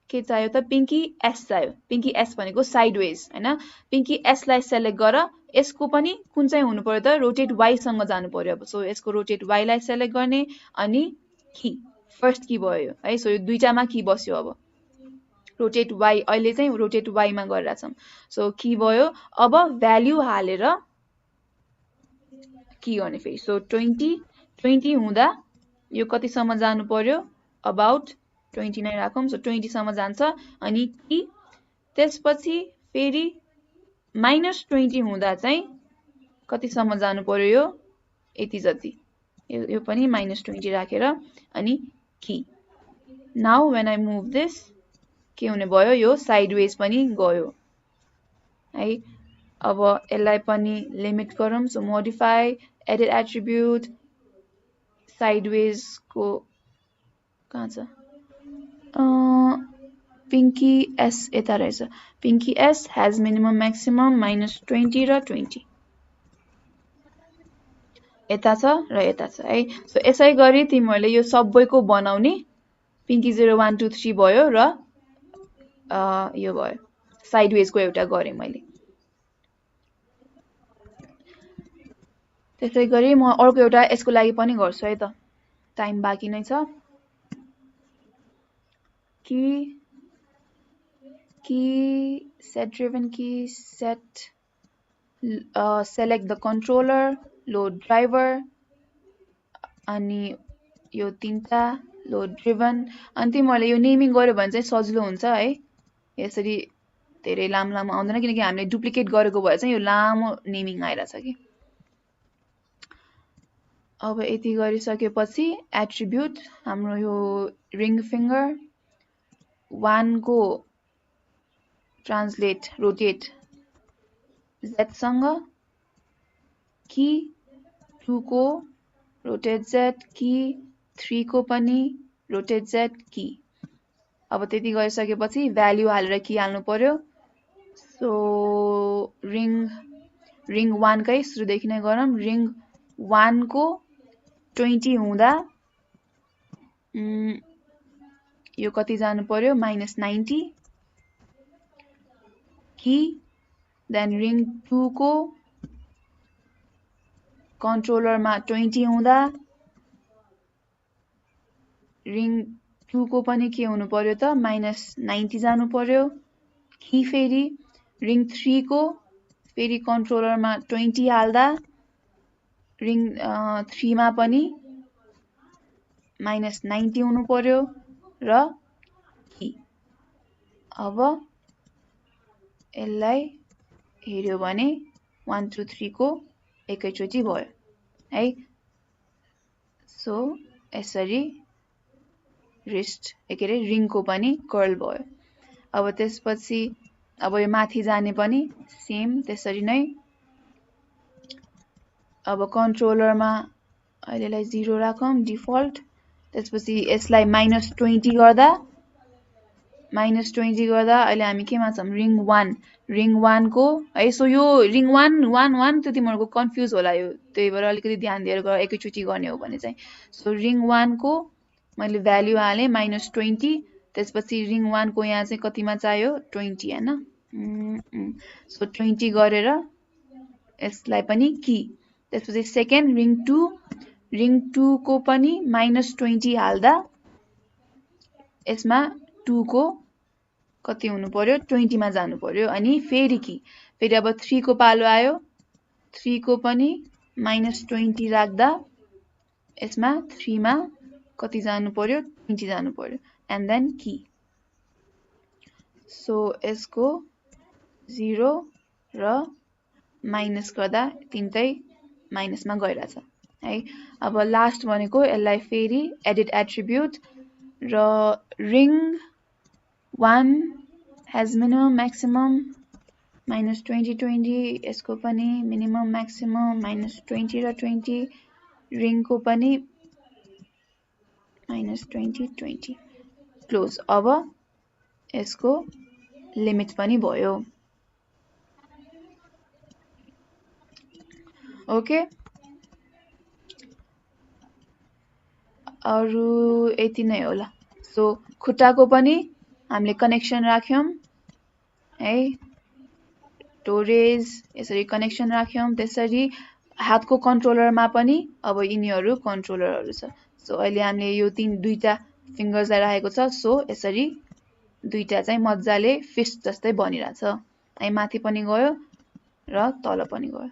के चाहियो त पिङ्की एस चाहियो पिङ्की एस भनेको साइडवेज हैन पिङ्की एस लाई सेलेक्ट गर यसको पनि कुन चाहिँ हुनु पर्यो त रोटेट वाइ सँग जानु पर्यो अब सो यसको रोटेट वाइ लाई सेलेक्ट गर्ने अनि की फर्स्ट की भयो है सो यो दुईटामा की बस्यो अब रोटेट वाइ अहिले चाहिँ रोटेट वाइ मा गरिरा छौं सो की भयो अब भ्याल्यु हालेर की गर्ने फेरि सो 20 हुँदा यो कति सम्म जानु पर्यो अबाउट 20 नै राखौं सो 20 सम्म जान्छ अनि की त्यसपछि फेरि -20 हुँदा चाहिँ कति सम्म जानु पर्यो यो यति जति यो पनि -20 राखेर अनि key now when I move this के हुने भयो यो साइडवेज पनि गयो है अब यसलाई पनि लिमिट गरौँ so modify edit attribute sideways को कहाँ छ पिङ्की एस यता रहेछ Pinky S has minimum maximum -20 र 20 यता छ र यता छ है सो यसै गरी तिमीहरूले यो सबैको बनाउने पिङ्की 01 2 3 भयो र यो भयो साइडवेजको एउटा गरे मैले त्यसै गरी म अर्को एउटा यसको लागि पनि गर्छु है त टाइम बाँकी नै छ key set driven key set select the controller load driver अनि यो तीनटा लोड ड्रिभन अनि तिमीहरूले यो नेमिङ गर्यो भने चाहिँ सजिलो हुन्छ है यसरी धेरै लामो लामो आउँदैन किनकि हामीले डुप्लिकेट गरेको भए चाहिँ यो लामो नेमिङ आइराछ कि अब यति गरिसकेपछि एट्रिब्युट हाम्रो यो रिङ फिङ्गर 1 को ट्रान्सलेट रोटेट z सँग की 2 को रोटेट z की 3 को पनि रोटेट z की अब त्यति गरिसकेपछि भ्याल्यु हालेर की हाल्नु पर्यो सो रिङ 1 कै सुरुदेखि नै गरौँ रिङ 1 को 20 हुँदा यो कति जानु पर्यो -90 की देन रिङ 2 को कन्ट्रोलरमा 20 हुँदा रिङ 2 को पनि के हुनु पर्यो त -90 जानु पर्यो की फेरि रिङ 3 को फेरि कन्ट्रोलरमा 20 हाल्दा रिङ 3 मा पनि -90 हुनु पर्यो र की अब यसलाई हेर्यो भने 1 2 3 को एकैचोटी भयो है सो यसरी रिस्ट के अरे रिङको पनि कर्ल भयो। अब त्यसपछि अब यो माथि जाने पनि सेम त्यसरी नै। अब कन्ट्रोलरमा अहिलेलाई 0 राखौं डिफल्ट। त्यसपछि यसलाई -20 गर्दा अहिले हामी केमा छौं रिङ 1। रिङ 1 को है सो यो रिङ 1 1 1 त्यो तिमीहरुको कन्फ्युज होला यो, त्यही भएर अलिकति ध्यान दिएर एकैचोटी गर्ने हो भने चाहिँ। सो रिङ 1 को मैले भ्यालु हाले -20। त्यसपछि रिङ 1 को यहाँ चाहिँ कतिमा चाहियो 20 हैन। सो 20 गरेर यसलाई पनि की। त्यसपछि सेकेन्ड रिङ 2 को पनि -20 हाल्दा यसमा 2 को कति हुनु पर्यो 20 मा जानु पर्यो अनि फेरि की। फेरि अब 3 को पालो आयो 3 को पनि -20 राख्दा यसमा 3 मा कति जानु पर्यो 20 जानु पर्यो एन्ड देन की। सो यसको 0 र माइनस गर्दा तीनटै माइनसमा गइराछ है। अब लास्ट भनेको यसलाई फेरि एडिट एट्रिब्युट र रिङ 1 has minimum maximum -20 20। यसको पनि मिनिमम म्याक्सिमम -20 र 20। रिङ को पनि -20 20 क्लोज। अब यसको लिमिट पनि भयो। ओके अरु यति नै होला। सो खुट्टाको पनि हामीले कनेक्सन राख्यौं है, स्टोरेज यसरी कनेक्सन राख्यौं। त्यसरी हातको कन्ट्रोलरमा पनि अब यिनीहरु कन्ट्रोलरहरु छ। सो अहिले हामीले यो दुईटा फिंगर्सलाई राखेको छ। सो यसरी दुईटा चाहिँ मज्जाले फिस्ट जस्तै बनिराछ है, माथि पनि गयो र तल पनि गयो।